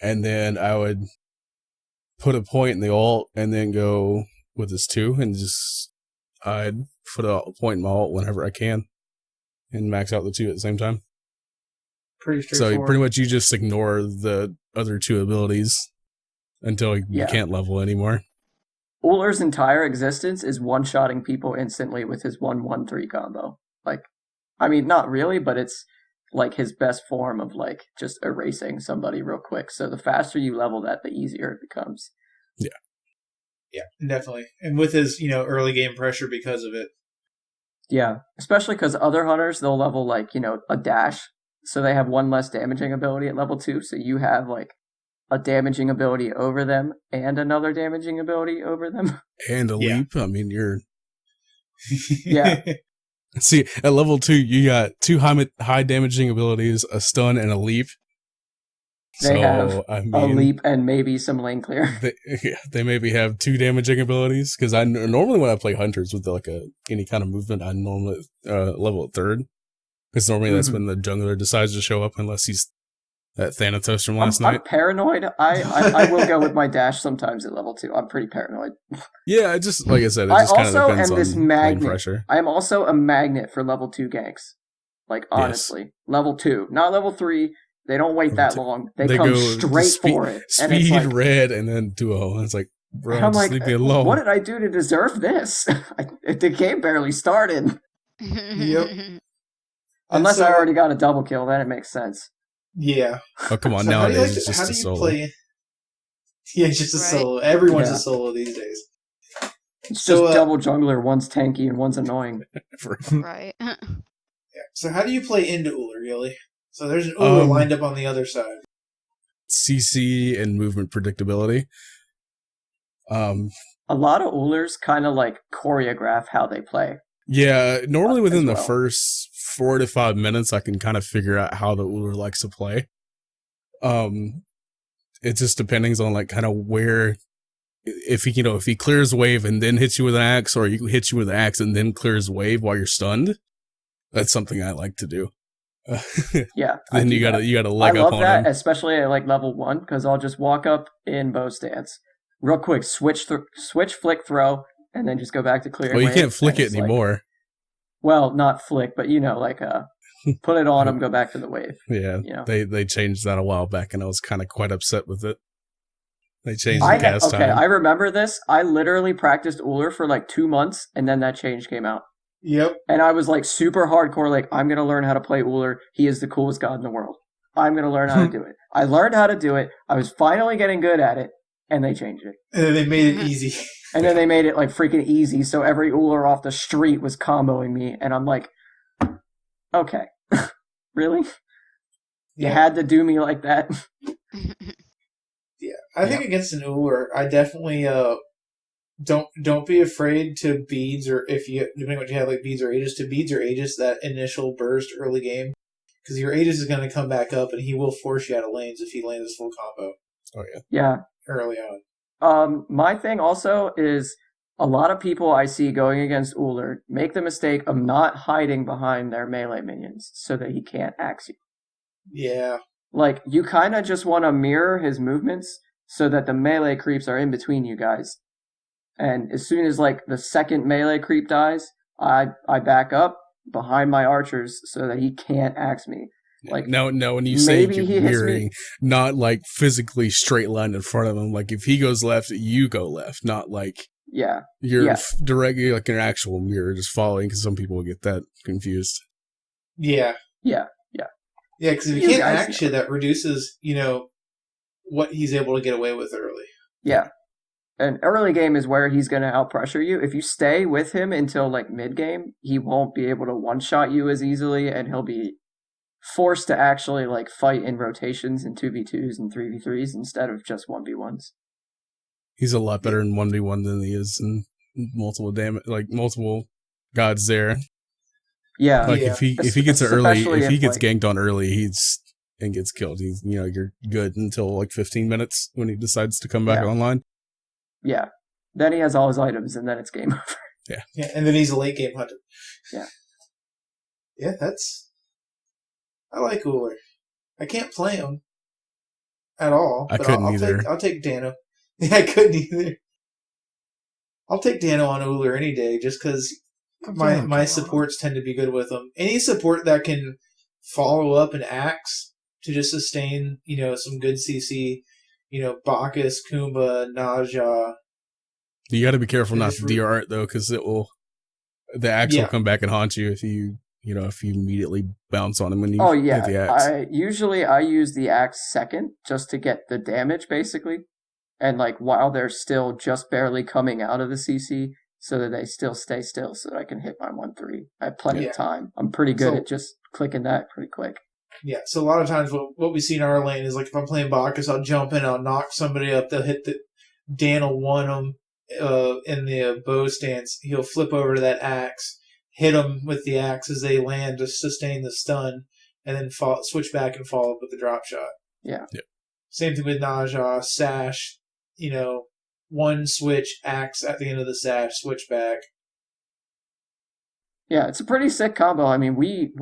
And then I would put a point in the ult and then go with this 2 and just I'd put a point in my ult whenever I can and max out the 2 at the same time. Pretty straightforward. So pretty much you just ignore the other 2 abilities until you can't level anymore. Ullr's entire existence is one-shotting people instantly with his 1-1-3 combo. Like, I mean, not really, but it's like his best form of like just erasing somebody real quick. So the faster you level that, the easier it becomes. Yeah. Yeah, definitely. And with his, early game pressure because of it. Yeah, especially because other hunters, they'll level like, a dash. So they have 1 less damaging ability at level 2. So you have like a damaging ability over them and another damaging ability over them. And a leap. I mean, you're... Yeah. See, at level 2, you got 2 high damaging abilities, a stun, and a leap. They have a leap and maybe some lane clear. They maybe have 2 damaging abilities, because I normally when I play hunters with like any kind of movement, I normally level at 3rd. Because normally that's when the jungler decides to show up, unless he's that Thanatos from last night. I'm paranoid. I will go with my dash sometimes at level 2. I'm pretty paranoid. Yeah, just like I said, it just kind of depends on this lane pressure. I am also a magnet for level 2 ganks. Like, honestly. Yes. Level 2. Not level 3. They don't wait that long. They come go straight for it. Speed, and it's like, red, and then duo. And it's like, bro, I'm just like, leave me alone. what did I do to deserve this? The game barely started. Yep. Unless I already got a double kill, then it makes sense. Yeah. Oh, come on. Nowadays, it's just a solo. Yeah, it's just a solo. Everyone's a solo these days. It's just double jungler. One's tanky and one's annoying. Right. Yeah. So how do you play into Ullr, Gilley? So there's an Ullr lined up on the other side. CC and movement predictability. A lot of Ullrs kind of like choreograph how they play. Yeah, normally within the first 4 to 5 minutes, I can kind of figure out how the Ullr likes to play. It just depends on like kind of where, if he clears wave and then hits you with an axe, or he hits you with an axe and then clears wave while you're stunned. That's something I like to do. Yeah. Then you gotta leg up on him. I love that, especially at like level 1, because I'll just walk up in bow stance real quick, switch, flick, throw, and then just go back to clear. Well, you can't flick it anymore. Well, not flick, but put it on him, go back to the wave. Yeah, they changed that a while back, and I was kind of quite upset with it. They changed the cast time. I remember this. I literally practiced Ullr for like 2 months, and then that change came out. Yep. And I was like super hardcore, like, I'm going to learn how to play Ullr. He is the coolest god in the world. I'm going to learn how to do it. I learned how to do it. I was finally getting good at it, and they changed it. And then they made it easy. And then they made it like freaking easy, so every Ullr off the street was comboing me, and I'm like, okay, really? You had to do me like that? Yeah, I think against an Ullr, I definitely don't be afraid to beads, or if you depending on what you have, like beads or Aegis, to beads or Aegis that initial burst early game, because your Aegis is going to come back up and he will force you out of lanes if he lands his full combo. Oh yeah. Yeah. Early on. My thing also is a lot of people I see going against Ullr make the mistake of not hiding behind their melee minions so that he can't axe you. Yeah. Like, you kind of just want to mirror his movements so that the melee creeps are in between you guys. And as soon as, like, the second melee creep dies, I back up behind my archers so that he can't axe me. Like, no, when you say maybe you're he hits mirroring, me. not like physically straight line in front of him. Like if he goes left, you go left. Not like Yeah. you're directly like an actual mirror, just following. Because some people get that confused. Yeah. Yeah. Yeah, because if he can't axe you, that reduces, what he's able to get away with early. Yeah. An early game is where he's going to outpressure you. If you stay with him until like mid game, he won't be able to one-shot you as easily, and he'll be forced to actually like fight in rotations in 2v2s and 3v3s instead of just 1v1s. He's a lot better in 1v1 than he is in multiple gods there. Yeah. Like if he gets it early, if he gets like, ganked on early, and gets killed, you're good until like 15 minutes when he decides to come back online. Yeah. Then he has all his items and then it's game over. Yeah, and then he's a late game hunter. Yeah. Yeah, I like Ullr. I can't play him at all. I couldn't either. I'll take Dano. Yeah, I couldn't either. I'll take Dano on Ullr any day, just because my supports tend to be good with him. Any support that can follow up an axe to just sustain, some good CC, Bacchus, Kumba, Naja. You got to be careful not to DR it though, because the axe will come back and haunt you if you immediately bounce on him when you hit the axe. I use the axe second just to get the damage basically, and like while they're still just barely coming out of the CC, so that they still stay still, so that I can hit my 1-3. I have plenty of time. I'm pretty good at just clicking that pretty quick. Yeah, so a lot of times what we see in our lane is like if I'm playing Bacchus, I'll jump in, I'll knock somebody up, they'll hit Dan will one them in the bow stance. He'll flip over to that axe, hit them with the axe as they land to sustain the stun, and then switch back and follow up with the drop shot. Yeah. Same thing with Naja, Sash, one switch, axe at the end of the Sash, switch back. Yeah, it's a pretty sick combo. I mean, we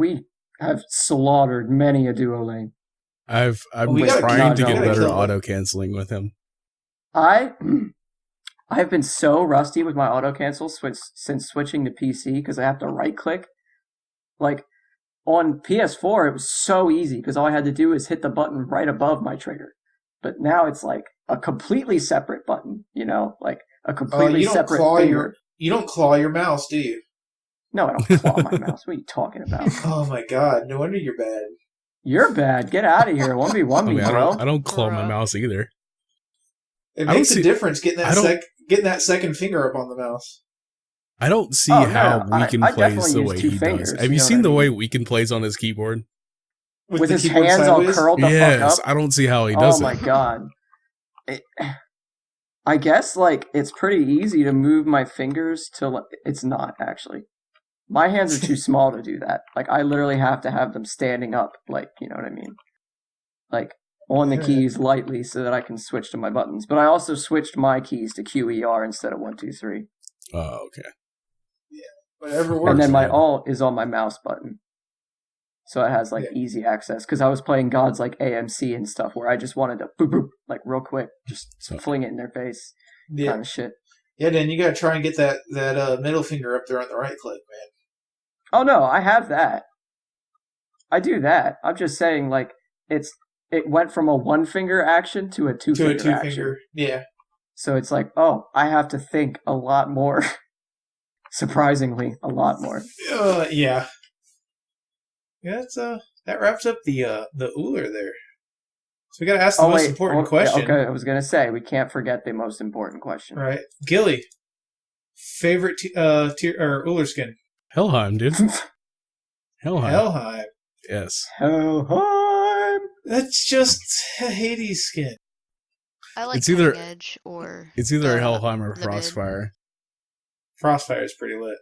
have slaughtered many a duo lane. I'm trying to get better auto canceling with him. I've been so rusty with my auto cancel since switching to PC because I have to right click. Like on PS4, it was so easy because all I had to do is hit the button right above my trigger. But now it's like a completely separate button, like a completely separate finger. You don't claw your mouse, do you? No, I don't claw my mouse. What are you talking about? Oh my god, no wonder you're bad. You're bad. Get out of here. 1v1 me, bro. I don't claw my mouse either. It makes a difference getting that second finger up on the mouse. I don't see how Weekend plays the way he does. Have you seen the way Weekend plays on his keyboard? With his hands all curled the fuck up? I don't see how he does it. Oh my god. I guess, it's pretty easy to move my fingers to... It's not, actually. My hands are too small to do that. I literally have to have them standing up, you know what I mean? On the keys lightly so that I can switch to my buttons. But I also switched my keys to QER instead of 1, 2, 3. Oh, okay. Yeah, whatever works. And then my alt is on my mouse button. So it has, easy access. Because I was playing gods like AMC and stuff where I just wanted to boop, boop, real quick. Just fling it in their face. Kind of shit. Yeah, then you gotta try and get that middle finger up there on the right click, man. Oh, no, I have that. I do that. I'm just saying, it went from a one-finger action to a two-finger action. Yeah. So it's I have to think a lot more. Surprisingly, a lot more. Yeah. That's that wraps up the Ullr there. So we gotta ask the most important question. Okay, I was gonna say we can't forget the most important question. Right, Gilly. Favorite tier or Ullr skin? Helheim, dude. Helheim. Helheim. Yes. Helheim. That's just a Hades skin. I like It's either- Cutting Edge or It's either the Helheim or Libid. Frostfire. Frostfire is pretty lit.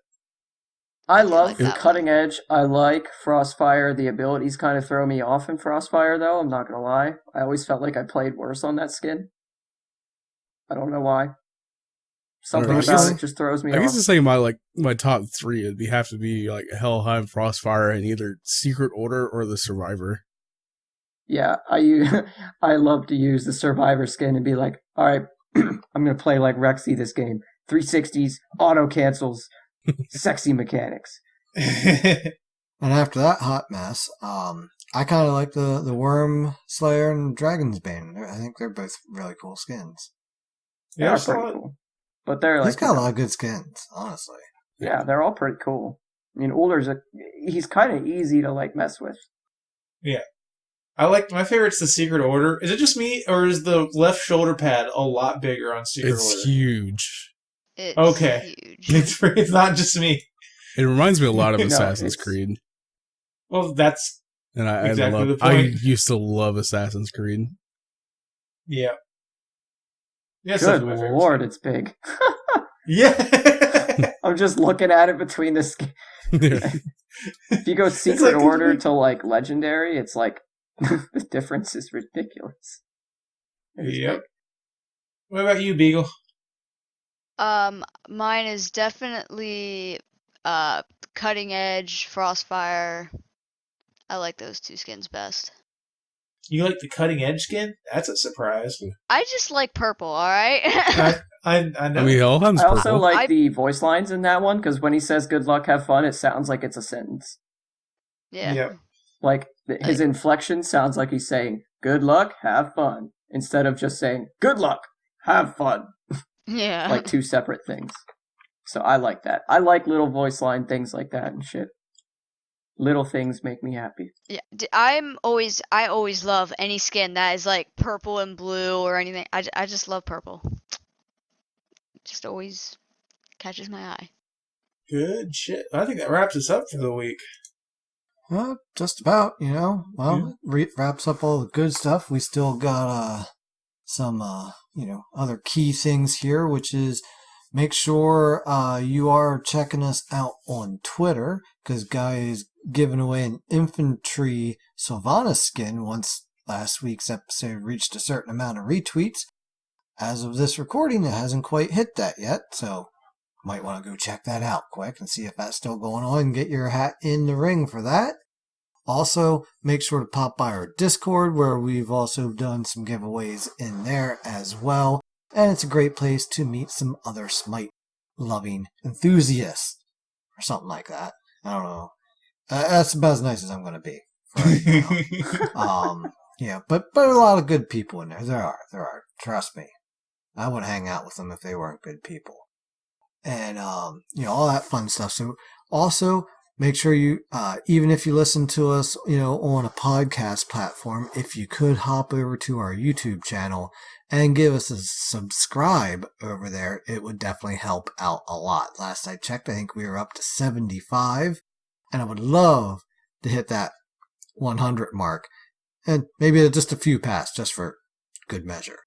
I do love like that Cutting Edge. I like Frostfire. The abilities kind of throw me off in Frostfire, though. I'm not gonna lie. I always felt like I played worse on that skin. I don't know why. Something I about guess- it just throws me I off. guess to say my top three would have to be like Helheim, Frostfire, and either Secret Order or the Survivor. Yeah, I love to use the Survivor skin and be like, all right, I'm gonna play like Rexy this game. 360s, auto cancels, sexy mechanics. And after that hot mess, I kind of like the Worm Slayer and Dragon's Bane. I think they're both really cool skins. They are pretty cool, but they're He's like got a lot of good skins, honestly. yeah, they're all pretty cool. I mean, Ullr's he's kind of easy to like mess with. Yeah. I like my favorite's the Secret Order. Is it just me, or is the left shoulder pad a lot bigger on Secret It's Order? huge. It's Okay. huge. It's not just me. It reminds me a lot of No, Assassin's it's- Creed, Well, that's and I Exactly love. the I point. used to love Assassin's Creed. yeah. Yes, Good lord, it's big. Yeah. I'm just looking at it between the skin. If you go Secret like Order complete- to like Legendary, it's like the difference is ridiculous. It is Yep. big. What about you, Beagle? Mine is definitely Cutting Edge, Frostfire. I like those two skins best. You like the cutting edge skin? That's a surprise. I just like purple, alright? I know. I mean, Helheim's I also purple. like the voice lines in that one because when he says "good luck, have fun," it sounds like it's a sentence. Yeah. Yep. Like his inflection sounds like he's saying "good luck, have fun" instead of just saying "good luck, have fun." Yeah. Like two separate things. So I like that. I like little voice line things like that and shit. Little things make me happy. Yeah, I always love any skin that is like purple and blue or anything. I just love purple. Just always catches my eye. Good shit. I think that wraps us up for the week. Well, just about, Well, wraps up all the good stuff. We still got some, other key things here, which is make sure you are checking us out on Twitter, because Guy is giving away an infantry Sylvanas skin once last week's episode reached a certain amount of retweets. As of this recording, it hasn't quite hit that yet, so might want to go check that out quick and see if that's still going on and get your hat in the ring for that. Also, make sure to pop by our Discord, where we've also done some giveaways in there as well. And it's a great place to meet some other Smite-loving enthusiasts, or something like that. I don't know. That's about as nice as I'm going to be for right now. Yeah, but a lot of good people in there. There are. Trust me. I would hang out with them if they weren't good people. And, all that fun stuff. So, also, make sure you, even if you listen to us, on a podcast platform, if you could hop over to our YouTube channel and give us a subscribe over there, it would definitely help out a lot. Last I checked, I think we were up to 75, and I would love to hit that 100 mark, and maybe just a few past, just for good measure.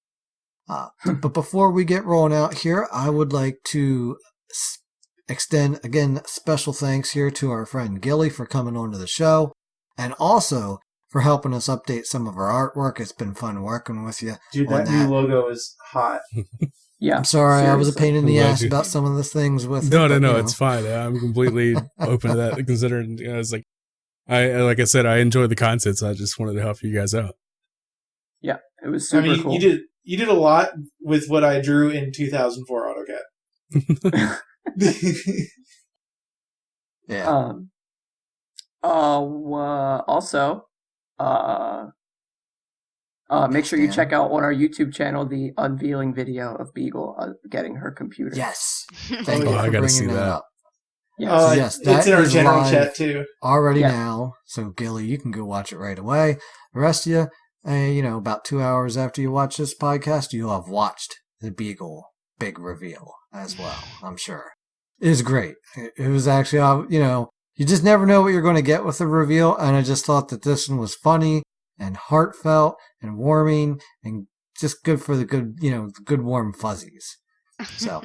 But before we get rolling out here, I would like to extend, again, special thanks here to our friend Gilly for coming onto the show, and also for helping us update some of our artwork. It's been fun working with you. Dude, on that new logo is hot. Yeah. I'm sorry, I was a seriously. pain in the I'm glad ass you- about some of the things with No, it, but, it's fine. I'm completely open to that. Considering, it's like like I said, I enjoy the content, so I just wanted to help you guys out. Yeah, it was super I mean, cool. you did a lot with what I drew in 2004 AutoCAD. Yeah. Also, make sure you Dan? check out on our YouTube channel the unveiling video of Beagle getting her computer. Yes. Oh, Thank you I for gotta bringing see that that. up. Yes. Yes, it's that in our is general live chat too. already Yeah. now. So, Gilly, you can go watch it right away. The rest of you, about 2 hours after you watch this podcast, you'll have watched the Beagle big reveal as well, I'm sure. It was great. It was actually, you just never know what you're going to get with the reveal. And I just thought that this one was funny and heartfelt and warming and just good for the good, good warm fuzzies. So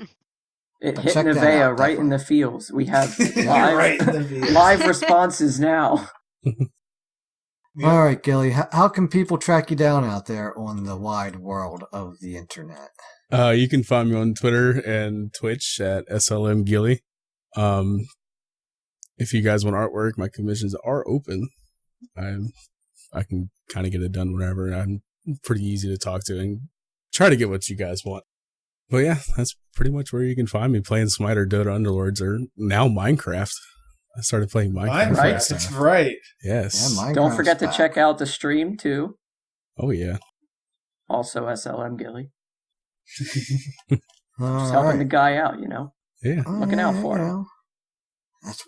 It But hit check that Nevaeh out, right in definitely. the feels. We have Right in the live, feels. live responses now. Yeah. All right, Gilly, how can people track you down out there on the wide world of the internet? You can find me on Twitter and Twitch at SLMGilley. If you guys want artwork, my commissions are open. I can kind of get it done whenever. I'm pretty easy to talk to and try to get what you guys want. But yeah, that's pretty much where you can find me playing Smite or Dota Underlords or now Minecraft. I started playing Minecraft. Minecraft, last that's time. right. Yes. Yeah, Don't Minecraft's forget to back. check out the stream too. Oh yeah. Also, SLMGilley. All Just helping right. the guy out, Yeah. looking out for him.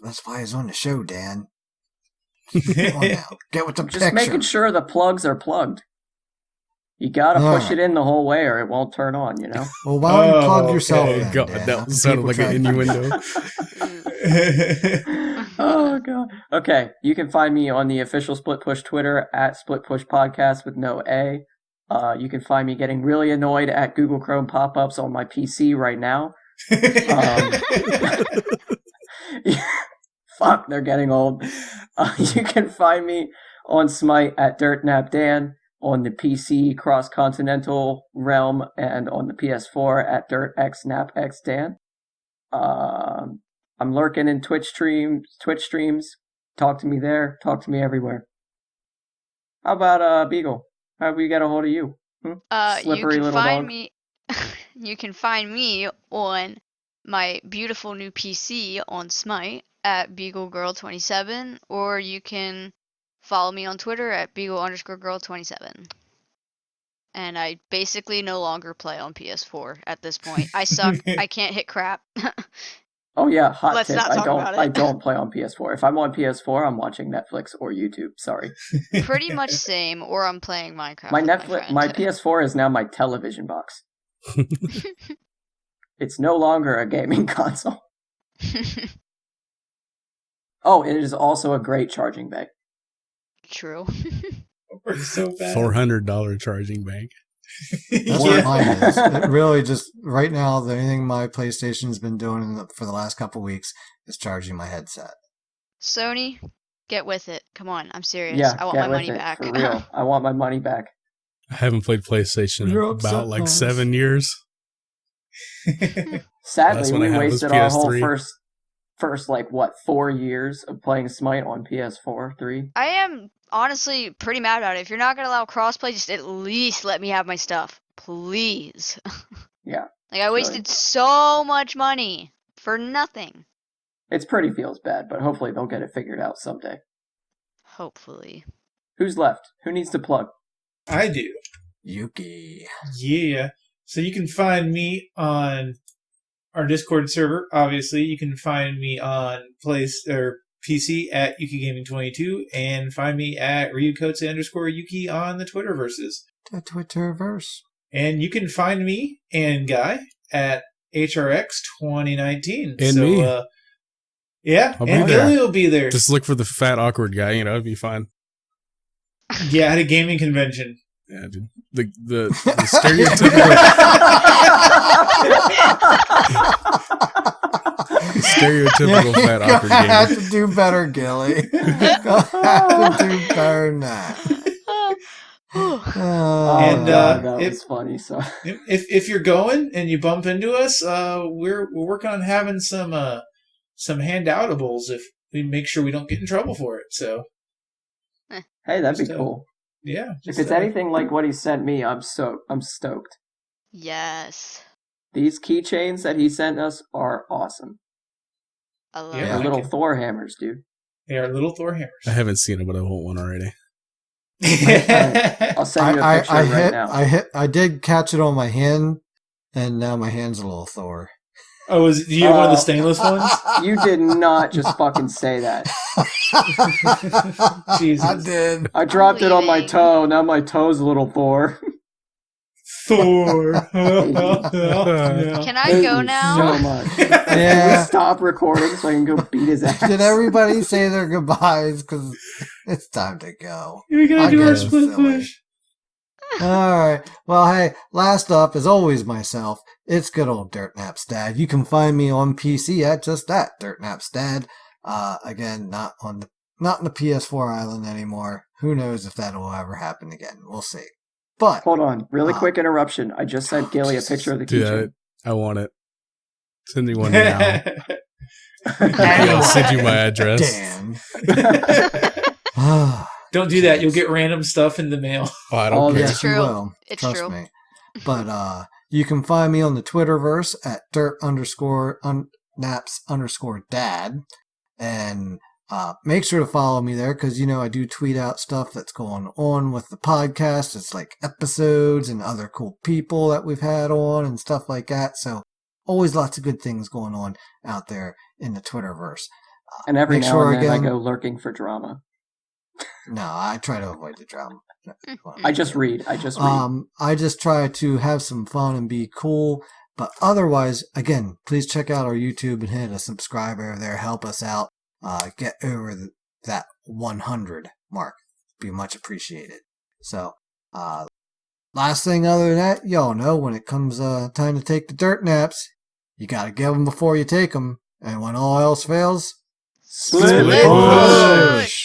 That's why he's on the show, Dan. Come on now. Get with the Just picture. making sure the plugs are plugged. You gotta All push right. it in the whole way or it won't turn on, Well, why don't you plug Oh, yourself okay. in, God, Dan? How that can sounded people like track an you? innuendo. Oh god. Okay, you can find me on the official Split Push Twitter at Split Push Podcast with no A. You can find me getting really annoyed at Google Chrome pop-ups on my PC right now. Fuck, they're getting old. You can find me on Smite at DirtNapDan, on the PC cross-continental realm, and on the PS4 at DirtXNapXDan. I'm lurking in Twitch streams. Talk to me there. Talk to me everywhere. How about Beagle? How do we get a hold of you? Slippery you can little find dog. me. You can find me on my beautiful new PC on Smite at BeagleGirl27, or you can follow me on Twitter at Beagle_Girl27. And I basically no longer play on PS4 at this point. I suck. I can't hit crap. Oh yeah, hot Let's tip. not talk about it. I don't play on PS4. If I'm on PS4, I'm watching Netflix or YouTube. Sorry. Pretty much same, or I'm playing Minecraft. My with Netflix, my my PS4 is now my television box. It's no longer a gaming console. friend. Oh, it is also a great charging bank. True. We're so bad. $400 charging bank. That's what mine is. It really just, right now, the only thing my PlayStation's been doing for the last couple weeks is charging my headset. Sony, get with it. Come on, I'm serious. Yeah, I want get my with money it, back. for real. I want my money back. I haven't played PlayStation in You're upset, about like Lars. 7 years. Sadly, Last one I we had was wasted our whole PS3. first 4 years of playing Smite on PS4, 3. I am honestly pretty mad about it. If you're not gonna allow crossplay, just at least let me have my stuff, please. Yeah. Like I Sure. wasted so much money for nothing. It's pretty feels bad, but hopefully they'll get it figured out someday. Hopefully. Who's left? Who needs to plug? I do. Yuki. Yeah. So you can find me on our Discord server. Obviously, you can find me on PC at YukiGaming22 and find me at Ryukotse_Yuki on the Twitterverses. The Twitterverse. And you can find me and Guy at HRX2019. And so, me. Yeah, I'll be and there. Billy will be there. Just look for the fat, awkward guy. It'd be fine. Yeah, at a gaming convention. Yeah, dude. The stereotypical stereotypical fat, awkward You'll have gamer. to do better, Gilly. You'll have to do better than that. Oh, And, God, that if- was funny. So If you're going and you bump into us, we're working on having some handoutables if we make sure we don't get in trouble for it. So hey, that'd be Just, cool. yeah, If just, it's anything like what he sent me, I'm stoked. Yes. These keychains that he sent us are awesome. I love Yeah, They're I it. little can- Thor hammers, dude. they are little Thor hammers. I haven't seen it, but I want one already. I'll send you a picture right now. I did catch it on my hand, and now my hand's a little Thor. Oh, do you have one of the stainless ones? You did not just fucking say that. Jesus. I did. I dropped it on my leaving. toe. Now my toe's a little sore. Thor. Can I Hate go you now? So much. Can we Yeah. stop recording so I can go beat his ass? Did everybody say their goodbyes? Because it's time to go. We gotta I do our guess split silly. push. Alright. Well, hey, last up, as always, myself, it's good old Dirt Naps Dad. You can find me on PC at just that, Dirt Naps Dad. Again, not in the PS4 island anymore. Who knows if that'll ever happen again. We'll see. But Hold on, really quick interruption. I just sent Gilly a picture of the keychain. I want it. Send me one now. Anyway. I'll send you my address. Dan. Don't do that. You'll get random stuff in the mail. Oh, I don't care. Yes, you true. will. It's Trust true. me. But you can find me on the Twitterverse at dirt_naps_dad. And make sure to follow me there because, I do tweet out stuff that's going on with the podcast. It's like episodes and other cool people that we've had on and stuff like that. So always lots of good things going on out there in the Twitterverse. And every Make now sure and then again- I go lurking for drama. No, I try to avoid the drama. I just read. I just try to have some fun and be cool. But otherwise, again, please check out our YouTube and hit a subscribe over there. Help us out. Get over that 100 mark. Be much appreciated. So, last thing other than that, y'all know when it comes time to take the dirt naps, you gotta get them before you take them. And when all else fails, Split push.